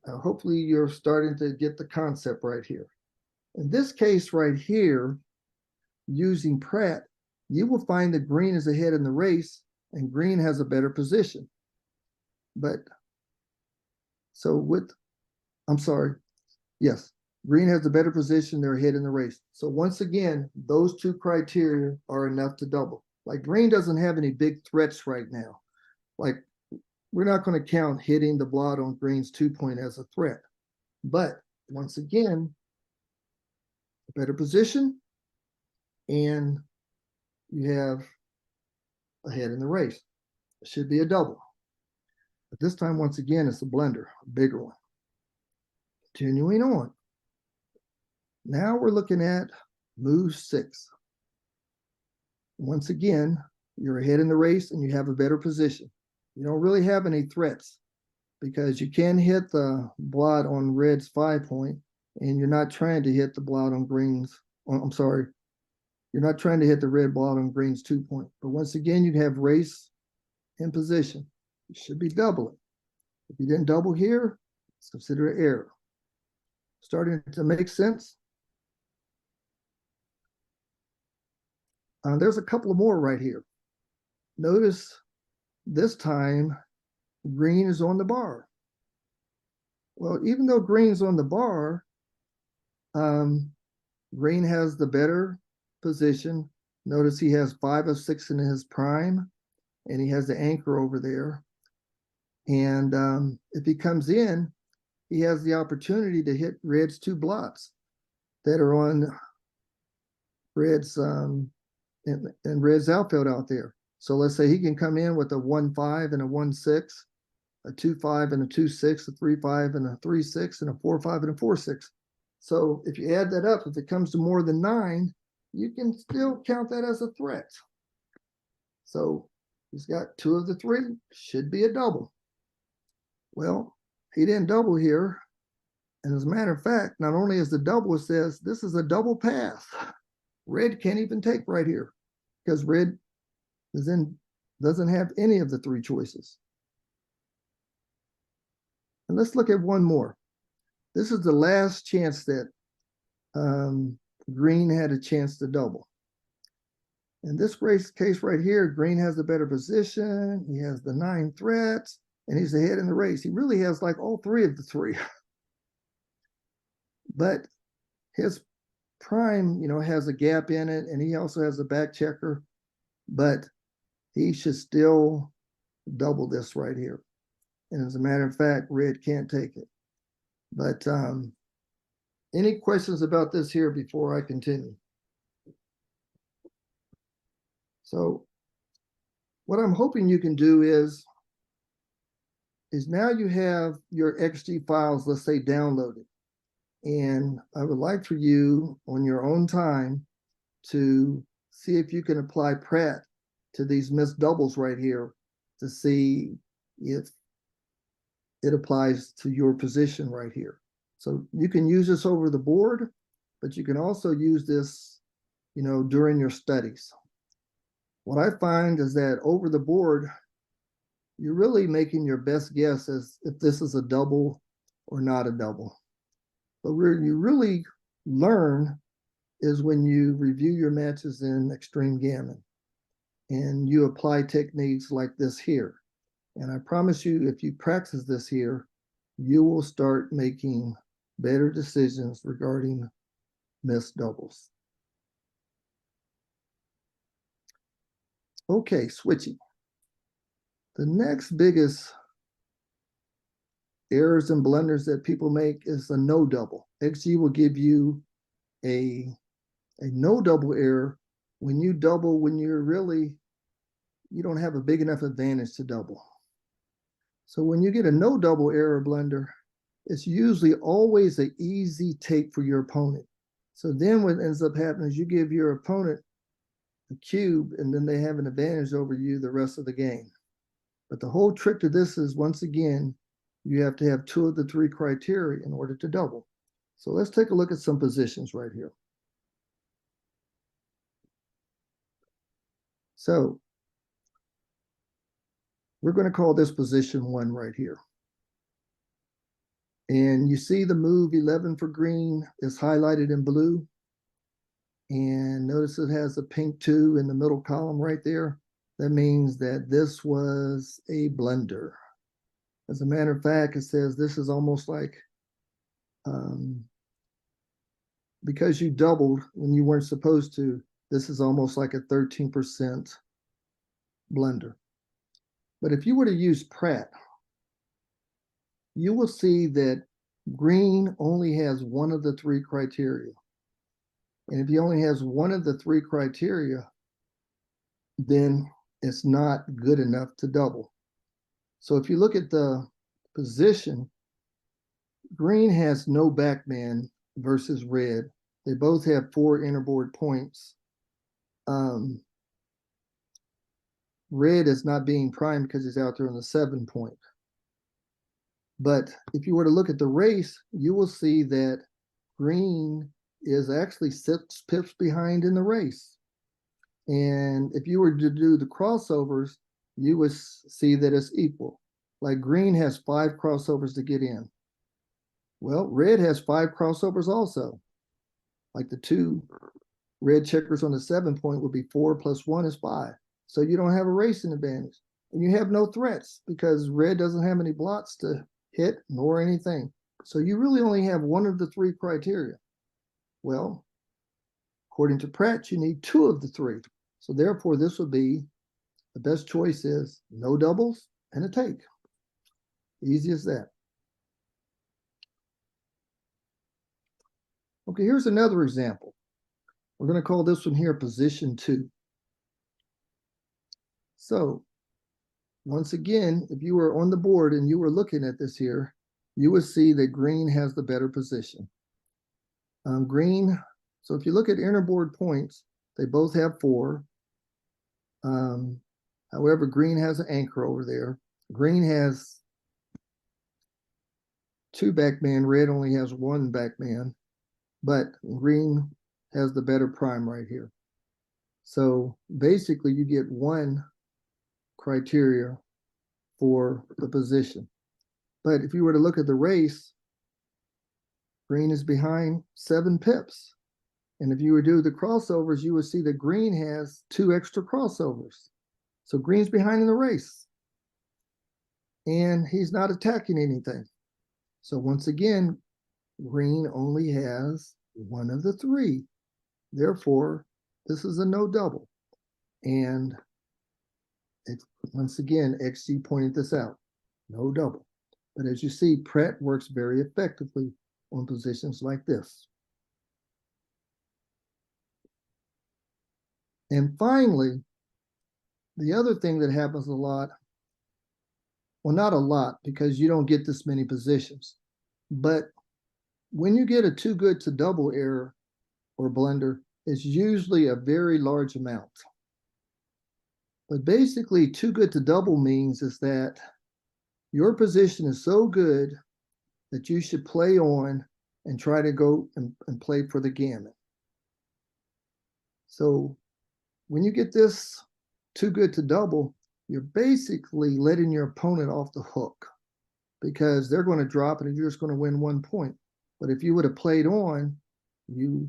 [SPEAKER 3] Hopefully you're starting to get the concept right here. In this case right here, using Pratt, you will find that green is ahead in the race and green has a better position. But so yes, green has a better position, they're ahead in the race. So once again, those 2 criteria are enough to double. Like green doesn't have any big threats right now. Like we're not going to count hitting the blot on green's 2 point as a threat. But once again, a better position and you have ahead in the race. It should be a double. But this time, once again, it's a blender, a bigger one. Continuing on. Now we're looking at move 6. Once again, you're ahead in the race and you have a better position. You don't really have any threats because you can hit the blot on red's 5 point and you're not trying to hit the blot on green's, you're not trying to hit the red blot on green's 2 point. But once again, you have race in position. You should be doubling. If you didn't double here, it's considered an error. Starting to make sense? There's a couple of more right here. Notice this time green is on the bar. Well, even though green's on the bar, green has the better position. Notice he has 5 of 6 in his prime, and he has the anchor over there. And if he comes in, he has the opportunity to hit red's 2 blots that are on red's and red's outfield out there. So let's say he can come in with a 1-5 and a 1-6, a 2-5 and a 2-6, a 3-5 and a 3-6, and a 4-5 and a 4-6. So if you add that up, if it comes to more than 9, you can still count that as a threat. So he's got 2 of the 3, should be a double. Well, he didn't double here. And as a matter of fact, not only is the double, it says this is a double pass. Red can't even take right here because red doesn't have any of the 3 choices. And let's look at one more. This is the last chance that green had a chance to double. In this case right here, green has the better position. He has the 9 threats and he's ahead in the race. He really has like all 3 of the 3. But his prime, has a gap in it, and he also has a back checker, but he should still double this right here. And as a matter of fact, red can't take it. But any questions about this here before I continue? So what I'm hoping you can do is is now you have your XG files, let's say, downloaded. And I would like for you on your own time to see if you can apply Pratt to these missed doubles right here to see if it applies to your position right here. So you can use this over the board, but you can also use this, during your studies. What I find is that over the board, you're really making your best guess as if this is a double or not a double. But where you really learn is when you review your matches in Extreme Gammon and you apply techniques like this here. And I promise you, if you practice this here, you will start making better decisions regarding missed doubles. Okay, switching. The next biggest errors and blunders that people make is a no double. XG will give you a no double error when you double when you don't have a big enough advantage to double. So when you get a no double error blunder, it's usually always an easy take for your opponent. So then what ends up happening is you give your opponent a cube and then they have an advantage over you the rest of the game. But the whole trick to this is, once again, you have to have 2 of the 3 criteria in order to double. So let's take a look at some positions right here. So we're going to call this position 1 right here. And you see the move 11 for green is highlighted in blue. And notice it has a pink 2 in the middle column right there. That means that this was a blunder. As a matter of fact, it says this is almost like, because you doubled when you weren't supposed to, this is almost like a 13% blunder. But if you were to use Pratt, you will see that green only has 1 of the 3 criteria. And if he only has 1 of the 3 criteria, then it's not good enough to double. So if you look at the position, green has no backman versus red. They both have 4 innerboard points. Red is not being primed because he's out there on the 7 point. But if you were to look at the race, you will see that green is actually 6 pips behind in the race. And if you were to do the crossovers, you would see that it's equal. Like green has 5 crossovers to get in. Well, red has 5 crossovers also. Like the 2 red checkers on the 7 point would be 4 plus 1 is 5. So you don't have a racing advantage. And you have no threats because red doesn't have any blots to hit nor anything. So you really only have 1 of the 3 criteria. Well, according to Pratt, you need 2 of the 3. So therefore, this would be, the best choice is no doubles and a take. Easy as that. Okay, here's another example. We're going to call this one here position 2. So once again, if you were on the board and you were looking at this here, you would see that green has the better position. Green, so if you look at innerboard points, they both have 4. However, green has an anchor over there. Green has 2 backman, red only has 1 backman, but green has the better prime right here. So basically you get 1 criteria for the position. But if you were to look at the race, green is behind 7 pips. And if you were to do the crossovers, you would see that green has 2 extra crossovers. So green's behind in the race. And he's not attacking anything. So once again, green only has 1 of the 3. Therefore, this is a no double. And once again, XG pointed this out. No double. But as you see, Pratt works very effectively on positions like this. And finally, the other thing that happens a lot well, not a lot because you don't get this many positions. But when you get a too good to double error or blunder, it's usually a very large amount. But basically, too good to double means is that your position is so good that you should play on and try to go and play for the gammon. So when you get this too good to double, you're basically letting your opponent off the hook because they're going to drop it and you're just going to win 1 point. But if you would have played on, you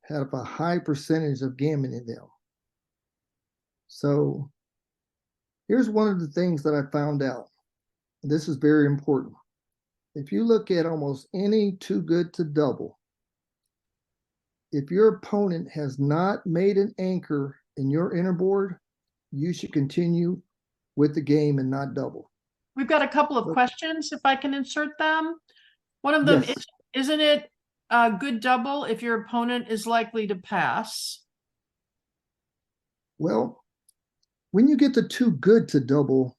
[SPEAKER 3] have a high percentage of gammon in them. So here's one of the things that I found out. This is very important. If you look at almost any too good to double, if your opponent has not made an anchor in your inner board, you should continue with the game and not double.
[SPEAKER 2] We've got a couple of questions, if I can insert them. One of them
[SPEAKER 3] Yes.
[SPEAKER 2] is, isn't it a good double if your opponent is likely to pass?
[SPEAKER 3] Well, when you get the too good to double,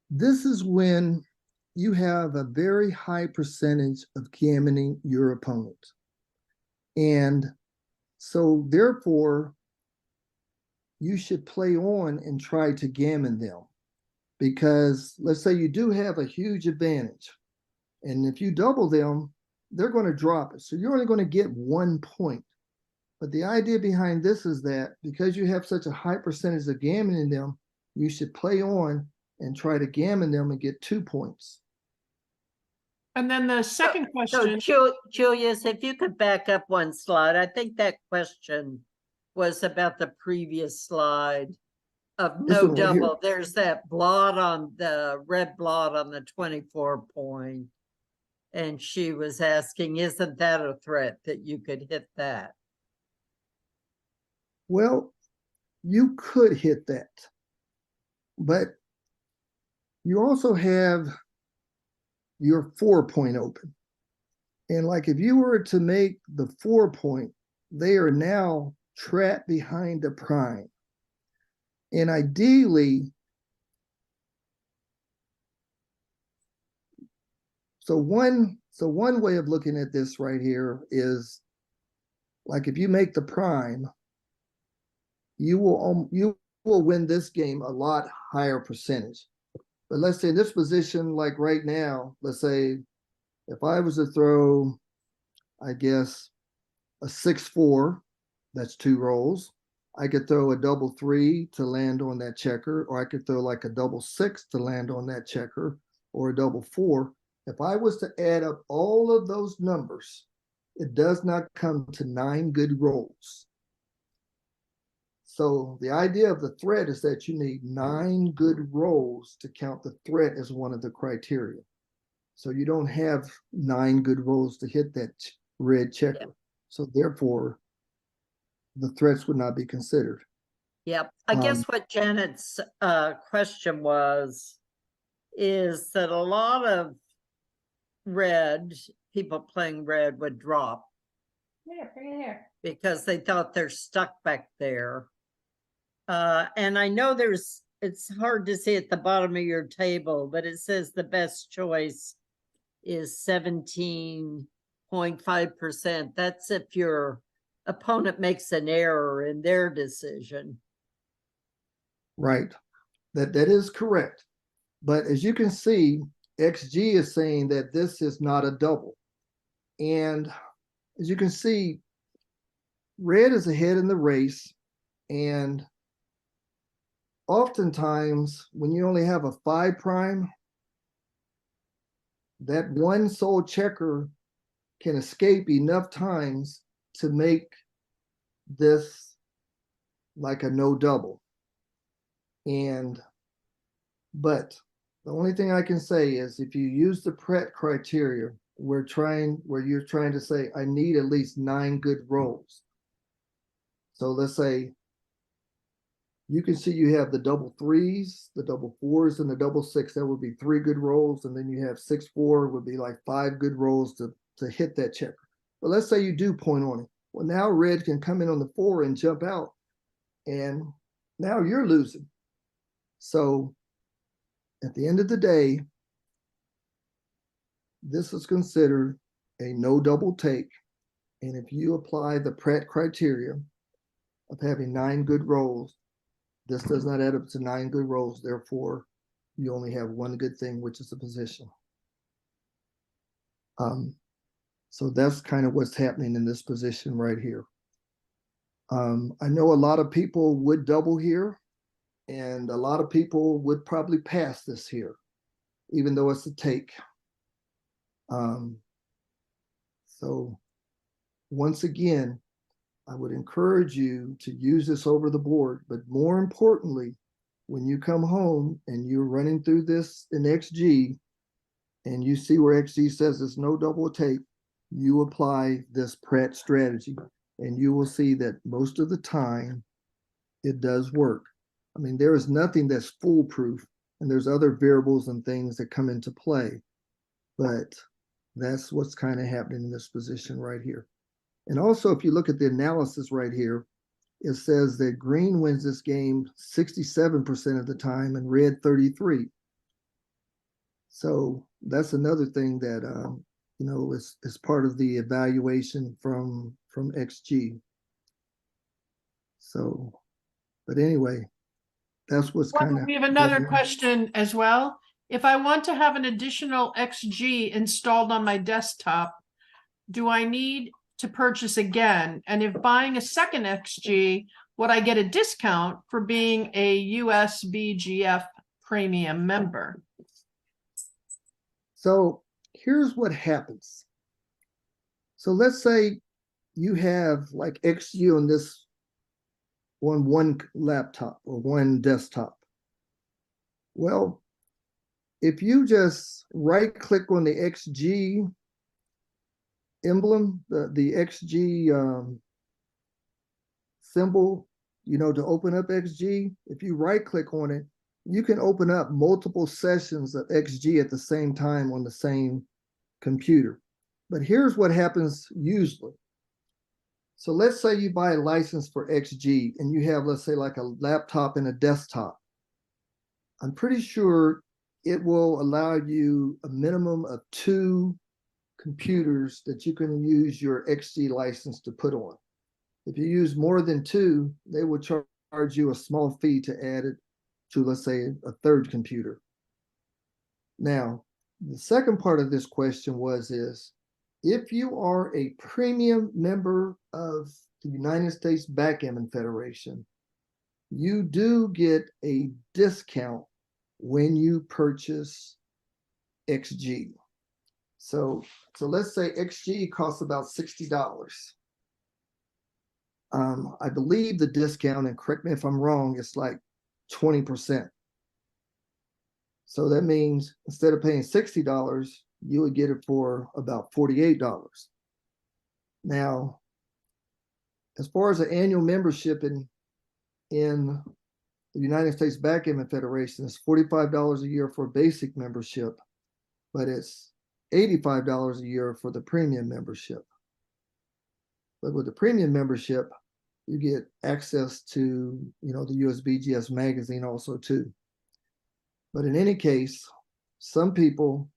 [SPEAKER 3] this is when you have a very high percentage of gammoning your opponent. And so therefore, you should play on and try to gammon them. Because let's say you do have a huge advantage. And if you double them, they're going to drop it. So you're only going to get 1 point. But the idea behind this is that because you have such a high percentage of gammoning them, you should play on and try to gammon them and get 2 points.
[SPEAKER 2] And then the second
[SPEAKER 1] So
[SPEAKER 2] question,
[SPEAKER 1] Julius, if you could back up one slide, I think that question was about the previous slide of
[SPEAKER 3] This
[SPEAKER 1] no
[SPEAKER 3] one right here.
[SPEAKER 1] double. There's that blot on the red blot on the 24 point. And she was asking, isn't that a threat that you could hit that?
[SPEAKER 3] Well, you could hit that. But you also have your 4 point open. And like if you were to make the 4 point, they are now trapped behind the prime. And ideally, so one way of looking at this right here is like if you make the prime, you will win this game a lot higher percentage. But let's say in this position, like right now, let's say if I was to throw, I guess, a 6-4, that's 2 rolls. I could throw a double 3 to land on that checker, or I could throw like a double 6 to land on that checker, or a double 4. If I was to add up all of those numbers, it does not come to 9 good rolls. So the idea of the threat is that you need 9 good rolls to count the threat as one of the criteria. So you don't have 9 good rolls to hit that red checker.
[SPEAKER 1] Yeah.
[SPEAKER 3] So therefore, the threats would not be considered.
[SPEAKER 1] Yep. I guess what Janet's question was, is that a lot of red, people playing red would drop because they thought they're stuck back there. And I know it's hard to see at the bottom of your table, but it says the best choice is 17.5%. That's if your opponent makes an error in their decision.
[SPEAKER 3] Right. That is correct. But as you can see, XG is saying that this is not a double. And as you can see, red is ahead in the race. And oftentimes, when you only have a 5 prime, that one sole checker can escape enough times to make this like a no double. But the only thing I can say is if you use the Pratt criteria, where you're trying to say, I need at least 9 good rolls. So let's say you can see you have the double 3s, the double 4s, and the double 6. That would be 3 good rolls. And then you have 6-4 would be like 5 good rolls to hit that checker. But let's say you do point on it. Well, now red can come in on the 4 and jump out. And now you're losing. So at the end of the day, this is considered a no double take. And if you apply the Pratt criteria of having 9 good rolls, this does not add up to 9 good rolls. Therefore, you only have one good thing, which is a position. So that's kind of what's happening in this position right here. I know a lot of people would double here, and a lot of people would probably pass this here, even though it's a take. So once again, I would encourage you to use this over the board, but more importantly, when you come home and you're running through this in XG and you see where XG says it's no double take, you apply this Pratt strategy and you will see that most of the time it does work. I mean, there is nothing that's foolproof, and there's other variables and things that come into play, but that's what's kind of happening in this position right here. And also, if you look at the analysis right here, it says that green wins this game 67% of the time and red 33%. So that's another thing that you know is part of the evaluation from XG. So, but anyway, that's what's kind of.
[SPEAKER 2] We have another question as well. If I want to have an additional XG installed on my desktop, do I need to purchase again? And if buying a second XG, would I get a discount for being a USBGF premium member?
[SPEAKER 3] So here's what happens. So let's say you have like XG on this on one laptop or one desktop. Well, if you just right click on the XG emblem, the XG symbol, you know, to open up XG, if you right click on it, you can open up multiple sessions of XG at the same time on the same computer. But here's what happens usually. So let's say you buy a license for XG and you have, let's say, like a laptop and a desktop. I'm pretty sure it will allow you a minimum of 2 computers that you can use your XG license to put on. If you use more than 2, they will charge you a small fee to add it to, let's say, a 3rd computer. Now, the second part of this question is, if you are a premium member of the United States Backgammon Federation, you do get a discount when you purchase XG. So let's say XG costs about $60. I believe the discount, and correct me if I'm wrong, it's like 20%. So that means instead of paying $60, you would get it for about $48. Now, as far as the annual membership in the United States Backgammon Federation, it's $45 a year for basic membership, but it's $85 a year for the premium membership. But with the premium membership, you get access to, you know, the USBGS magazine also too. But in any case, some people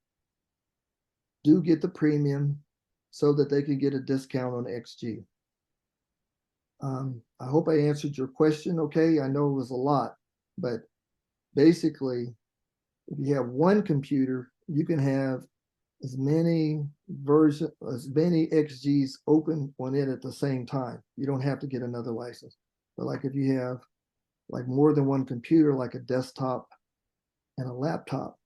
[SPEAKER 3] do get the premium so that they can get a discount on XG. I hope I answered your question okay. I know it was a lot, but basically, if you have one computer, you can have as many XGs open on it at the same time. You don't have to get another license. But like if you have like more than one computer, like a desktop and a laptop,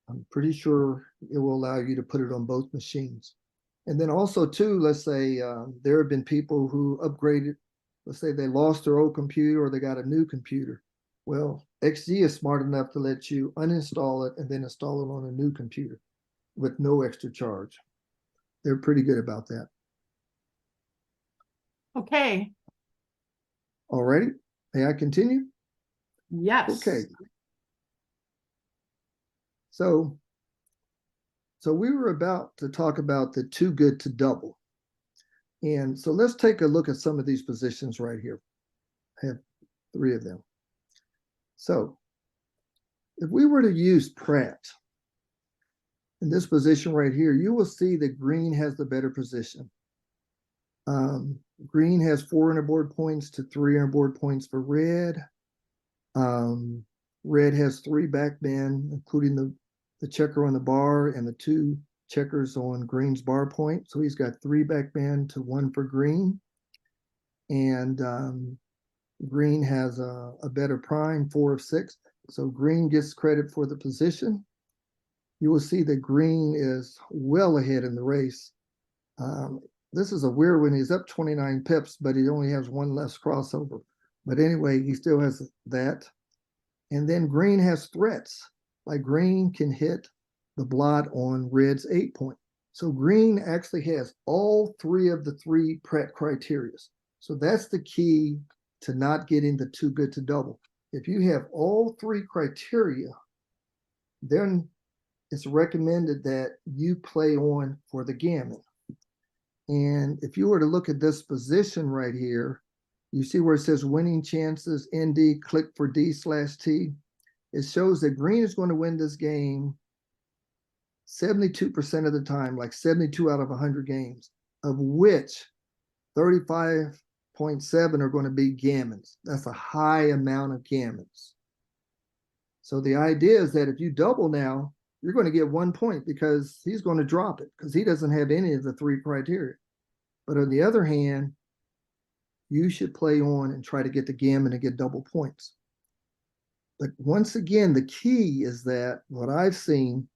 [SPEAKER 3] I'm pretty sure it will allow you to put it on both machines. And then also too, let's say there have been people who upgraded, let's say they lost their old computer or they got a new computer. Well, XG is smart enough to let you uninstall it and then install it on a new computer with no extra charge. They're pretty good about that.
[SPEAKER 2] Okay.
[SPEAKER 3] All righty. May I continue?
[SPEAKER 2] Yes.
[SPEAKER 3] Okay. So we were about to talk about the too good to double. And so let's take a look at some of these positions right here. I have 3 of them. So If we were to use Pratt in this position right here, you will see that green has the better position. Green has 4 inner-board points to 3 inner-board points for red. Red has 3 backmen, including the checker on the bar and the 2 checkers on green's bar point. So he's got 3 backmen to 1 for green. And green has a better prime, 4 of 6. So green gets credit for the position. You will see that green is well ahead in the race. This is a weird one. He's up 29 pips, but he only has 1 less crossover. But anyway, he still has that. And then green has threats. Like green can hit the blot on red's 8 point. So green actually has all 3 of the 3 Pratt criteria. So that's the key to not getting the too good to double. If you have all 3 criteria, then it's recommended that you play on for the gammon. And if you were to look at this position right here, you see where it says winning chances, ND, click for D/T. It shows that green is going to win this game 72% of the time, like 72 out of 100 games, of which 35.7 are going to be gammons. That's a high amount of gammons. So the idea is that if you double now, you're going to get 1 point because he's going to drop it because he doesn't have any of the 3 criteria. But on the other hand, you should play on and try to get the gammon and get double points. But once again, the key is that what I've seen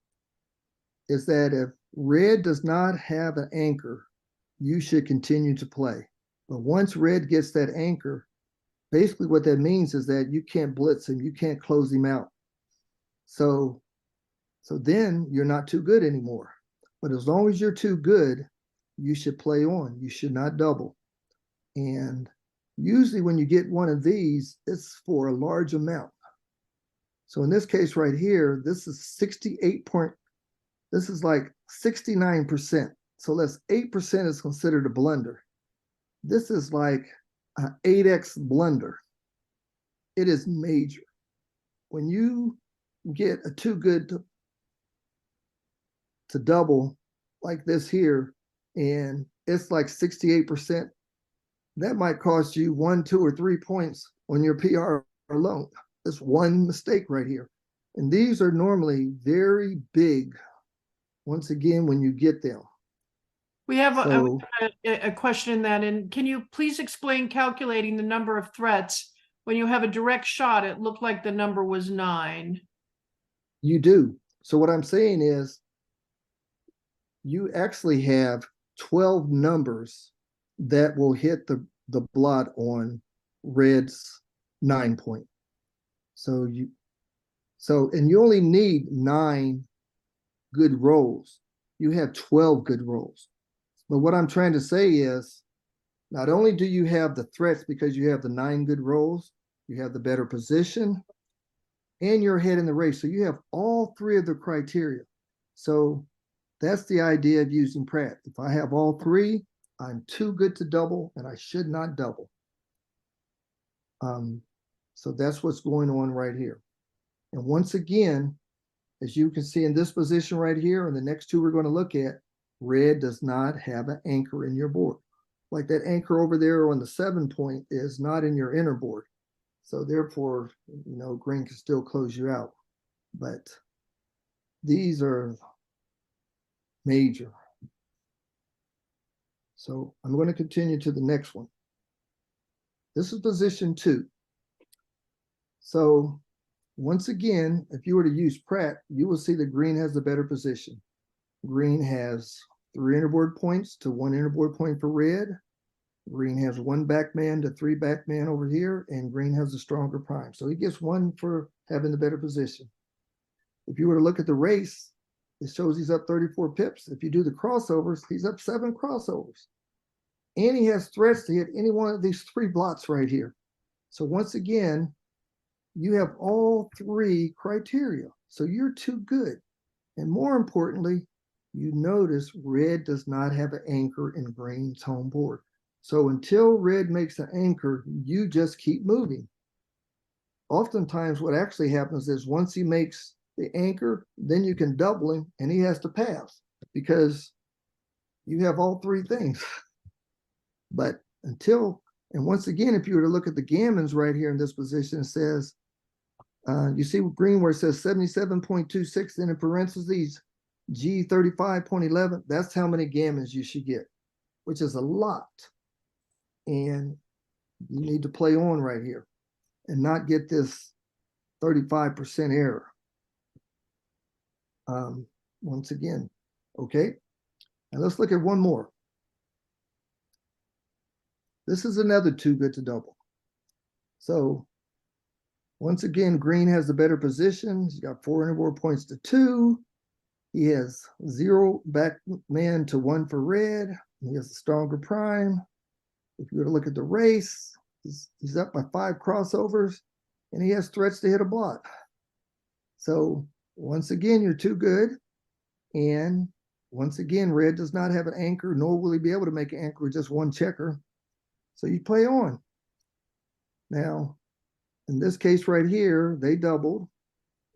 [SPEAKER 3] is that if red does not have an anchor, you should continue to play. But once red gets that anchor, basically what that means is that you can't blitz him, you can't close him out. So then you're not too good anymore. But as long as you're too good, you should play on. You should not double. And usually when you get one of these, it's for a large amount. So in this case right here, this is 68 point, this is like 69%. So that's 8% is considered a blunder. This is like an 8x blunder. It is major. When you get a too good to double like this here, and it's like 68%, that might cost you 1, 2, or 3 points on your PR alone. That's one mistake right here. And these are normally very big, once again, when you get them.
[SPEAKER 2] We have
[SPEAKER 3] So-
[SPEAKER 2] a question in that, and can you please explain calculating the number of threats? When you have a direct shot, it looked like the number was 9.
[SPEAKER 3] You do. So what I'm saying is you actually have 12 numbers that will hit the blot on red's 9 point. And you only need 9 good rolls. You have 12 good rolls. But what I'm trying to say is not only do you have the threats because you have the 9 good rolls, you have the better position, and you're ahead in the race. So you have all 3 of the criteria. So that's the idea of using Pratt. If I have all 3, I'm too good to double, and I should not double. So that's what's going on right here. And once again, as you can see in this position right here, and the next 2 we're going to look at, red does not have an anchor in your board. Like that anchor over there on the 7 point is not in your inner board. So therefore, green can still close you out. But these are major. So I'm going to continue to the next one. This is position 2. So once again, if you were to use Pratt, you will see that green has the better position. Green has 3 inner-board points to 1 inner-board point for red. Green has 1 backman to 3 backman over here, and green has a stronger prime. So he gets 1 for having the better position. If you were to look at the race, it shows he's up 34 pips. If you do the crossovers, he's up 7 crossovers. And he has threats to hit any one of these 3 blots right here. So once again, you have all 3 criteria. So you're too good. And more importantly, you notice red does not have an anchor in green's home board. So until red makes an anchor, you just keep moving. oftentimes what actually happens is once he makes the anchor, then you can double him and he has to pass because you have all three things. But until, and once again, if you were to look at the gammons right here in this position, it says, you see green where it says 77.26, then in parentheses, G 35.11, that's how many gammons you should get, which is a lot. And you need to play on right here and not get this 35% error. Once again, okay. And let's look at one more. This is another too good to double. So once again, green has the better position. He's got 4 reward points to 2. He has 0 back man to 1 for red. He has a stronger prime. If you were to look at the race, he's up by 5 crossovers and he has threats to hit a block. So once again, you're too good. And once again, red does not have an anchor, nor will he be able to make an anchor with just 1 checker. So you play on. Now, in this case right here, they doubled.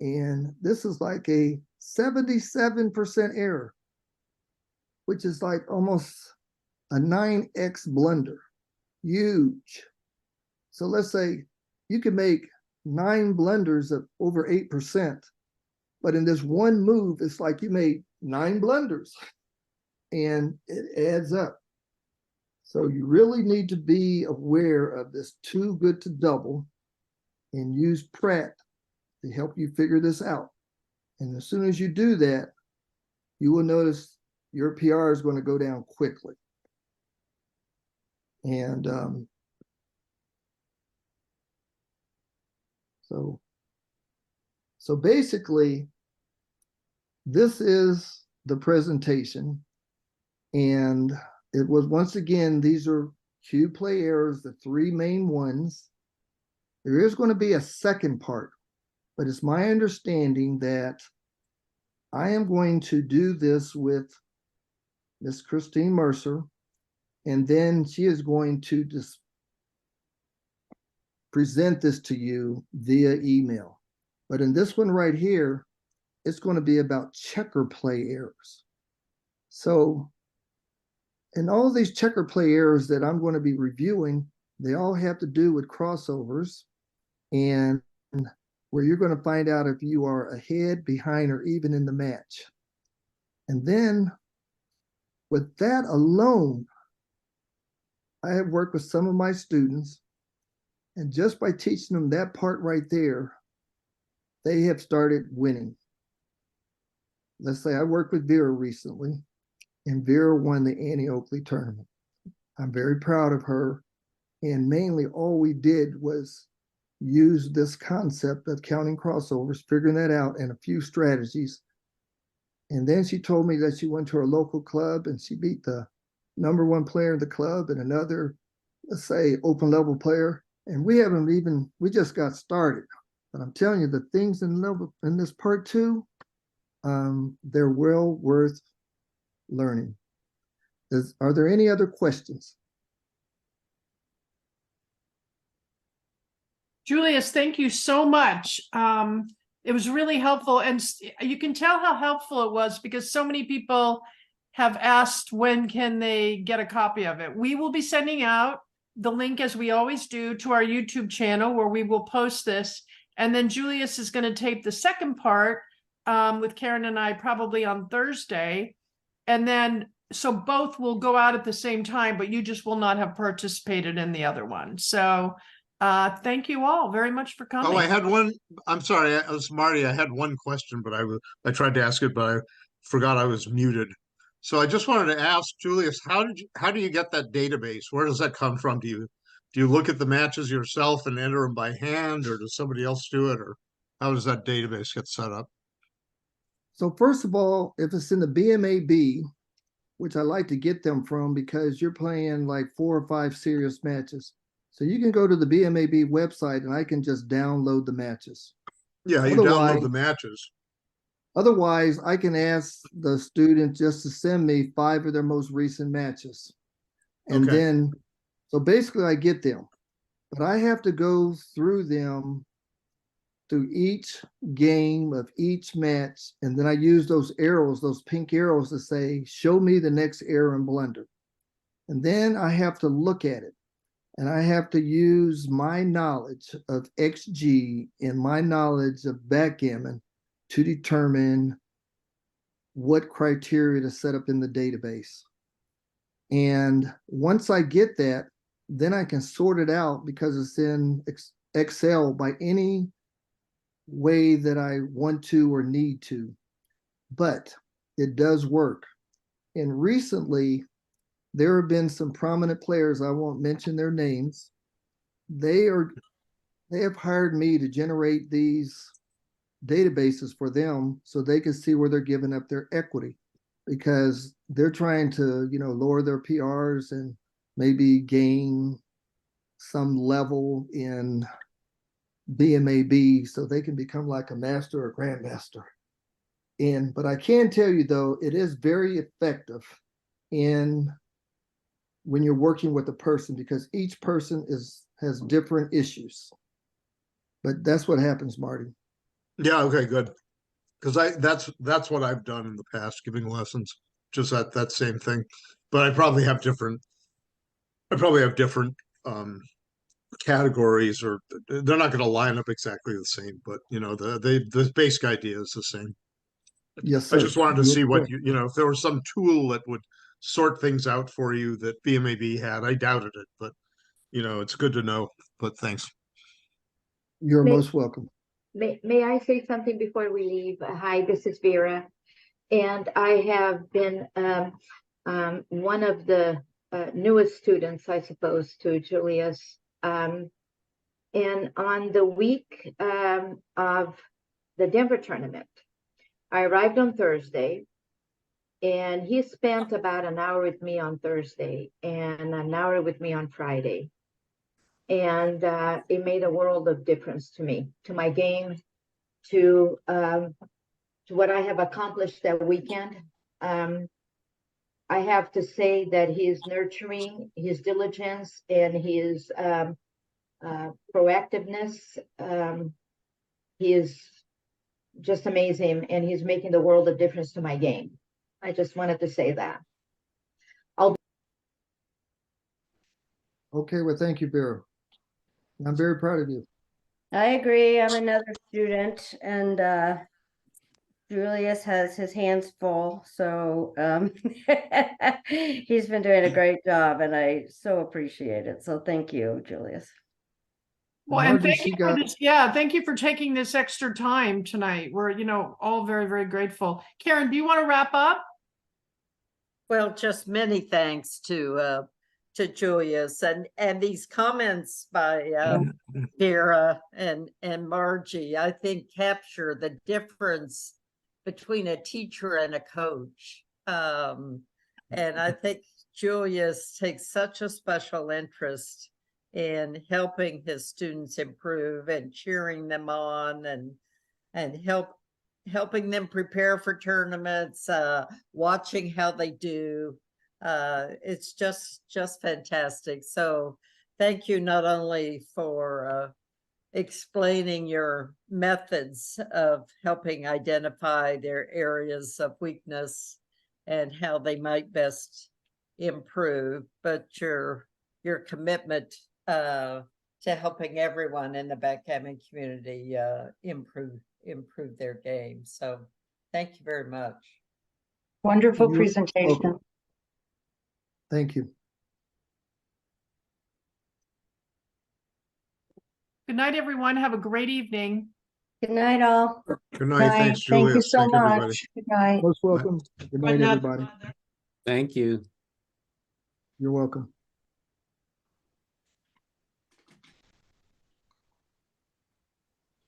[SPEAKER 3] And this is like a 77% error, which is like almost a 9x blunder. Huge. So let's say you can make 9 blunders of over 8%. But in this one move, it's like you made 9 blunders. And it adds up. So you really need to be aware of this too good to double and use Pratt to help you figure this out. And as soon as you do that, you will notice your PR is going to go down quickly. And so basically, this is the presentation. And it was, once again, these are cue play errors, the 3 main ones. There is going to be a second part, but it's my understanding that I am going to do this with Miss Christine Mercer, and then she is going to just present this to you via email. But in this one right here, it's going to be about checker play errors. So, and all these checker play errors that I'm going to be reviewing, they all have to do with crossovers and where you're going to find out if you are ahead, behind, or even in the match. And then with that alone, I have worked with some of my students, and just by teaching them that part right there, they have started winning. Let's say I worked with Vera recently, and Vera won the Annie Oakley tournament. I'm very proud of her. And mainly all we did was use this concept of counting crossovers, figuring that out, and a few strategies. And then she told me that she went to her local club and she beat the #1 player in the club and another, let's say, open level player. And we just got started. But I'm telling you, the things in this part 2, they're well worth learning. Are there any other questions?
[SPEAKER 2] Julius, thank you so much. It was really helpful, and you can tell how helpful it was because so many people have asked when can they get a copy of it. We will be sending out the link, as we always do, to our YouTube channel where we will post this, and then Julius is going to tape the second part with Karen and I probably on Thursday, and then so both will go out at the same time, but you just will not have participated in the other one. So thank you all very much for coming.
[SPEAKER 5] Oh, I had one. I'm sorry, it was Marty. I had one question, but I tried to ask it, but I forgot I was muted. So I just wanted to ask Julius, how do you get that database? Where does that come from? Do you look at the matches yourself and enter them by hand, or does somebody else do it, or how does that database get set up?
[SPEAKER 3] So first of all, if it's in the BMAB, which I like to get them from because you're playing like 4 or 5 serious matches. So you can go to the BMAB website and I can just download the matches.
[SPEAKER 5] Yeah, you download the matches.
[SPEAKER 3] Otherwise, I can ask the student just to send me 5 of their most recent matches. And
[SPEAKER 5] Okay.
[SPEAKER 3] then, so basically I get them, but I have to go through them through each game of each match. And then I use those arrows, those pink arrows to say, show me the next error and blunder. And then I have to look at it. And I have to use my knowledge of XG and my knowledge of backgammon to determine what criteria to set up in the database. And once I get that, then I can sort it out because it's in Excel by any way that I want to or need to. But it does work. And recently, there have been some prominent players, I won't mention their names. They have hired me to generate these databases for them so they can see where they're giving up their equity, because they're trying to, lower their PRs and maybe gain some level in BMAB so they can become like a master or grandmaster. But I can tell you though, it is very effective when you're working with a person, because each person has different issues. But that's what happens, Marty.
[SPEAKER 5] Yeah, okay, good. Because that's what I've done in the past, giving lessons, just that same thing. But I probably have different categories, or they're not going to line up exactly the same, but the basic idea is the same.
[SPEAKER 3] Yes, sir.
[SPEAKER 5] I just wanted to see what if there was some tool that would sort things out for you that BMAB had. I doubted it, but it's good to know. But thanks.
[SPEAKER 3] You're
[SPEAKER 4] May-
[SPEAKER 3] most welcome.
[SPEAKER 4] May I say something before we leave? Hi, this is Vera. And I have been one of the newest students, I suppose, to Julius. And on the week of the Denver tournament, I arrived on Thursday, and he spent about an hour with me on Thursday and an hour with me on Friday. And it made a world of difference to me, to my game, to what I have accomplished that weekend. I have to say that his nurturing, his diligence, and his proactiveness, he is just amazing, and he's making the world of difference to my game. I just wanted to say that.
[SPEAKER 3] Okay, well, thank you, Vera. I'm very proud of you.
[SPEAKER 7] I agree. I'm another student, and Julius has his hands full, so he's been doing a great job, and I so appreciate it. So thank you, Julius.
[SPEAKER 2] Well, and
[SPEAKER 3] Margie,
[SPEAKER 2] thank
[SPEAKER 3] she
[SPEAKER 2] you for
[SPEAKER 3] got-
[SPEAKER 2] this. Yeah, thank you for taking this extra time tonight. We're, all very, very grateful. Karen, do you want to wrap up?
[SPEAKER 1] Well, just many thanks to Julius, and these comments by Vera and Margie, I think capture the difference between a teacher and a coach. And I think Julius takes such a special interest in helping his students improve and cheering them on and helping them prepare for tournaments, watching how they do. It's just fantastic. So thank you not only for explaining your methods of helping identify their areas of weakness and how they might best improve, but your commitment to helping everyone in the backgammon community improve their game. So thank you very much.
[SPEAKER 8] Wonderful
[SPEAKER 3] You're
[SPEAKER 8] presentation.
[SPEAKER 3] welcome. Thank you.
[SPEAKER 2] Good night, everyone. Have a great evening.
[SPEAKER 7] Good night, all.
[SPEAKER 5] Good night. Thanks,
[SPEAKER 8] Thank you
[SPEAKER 5] Julius.
[SPEAKER 8] so
[SPEAKER 5] Thank everybody.
[SPEAKER 8] much. Good night.
[SPEAKER 3] Most welcome. Good night, everybody.
[SPEAKER 9] Thank you.
[SPEAKER 3] You're welcome.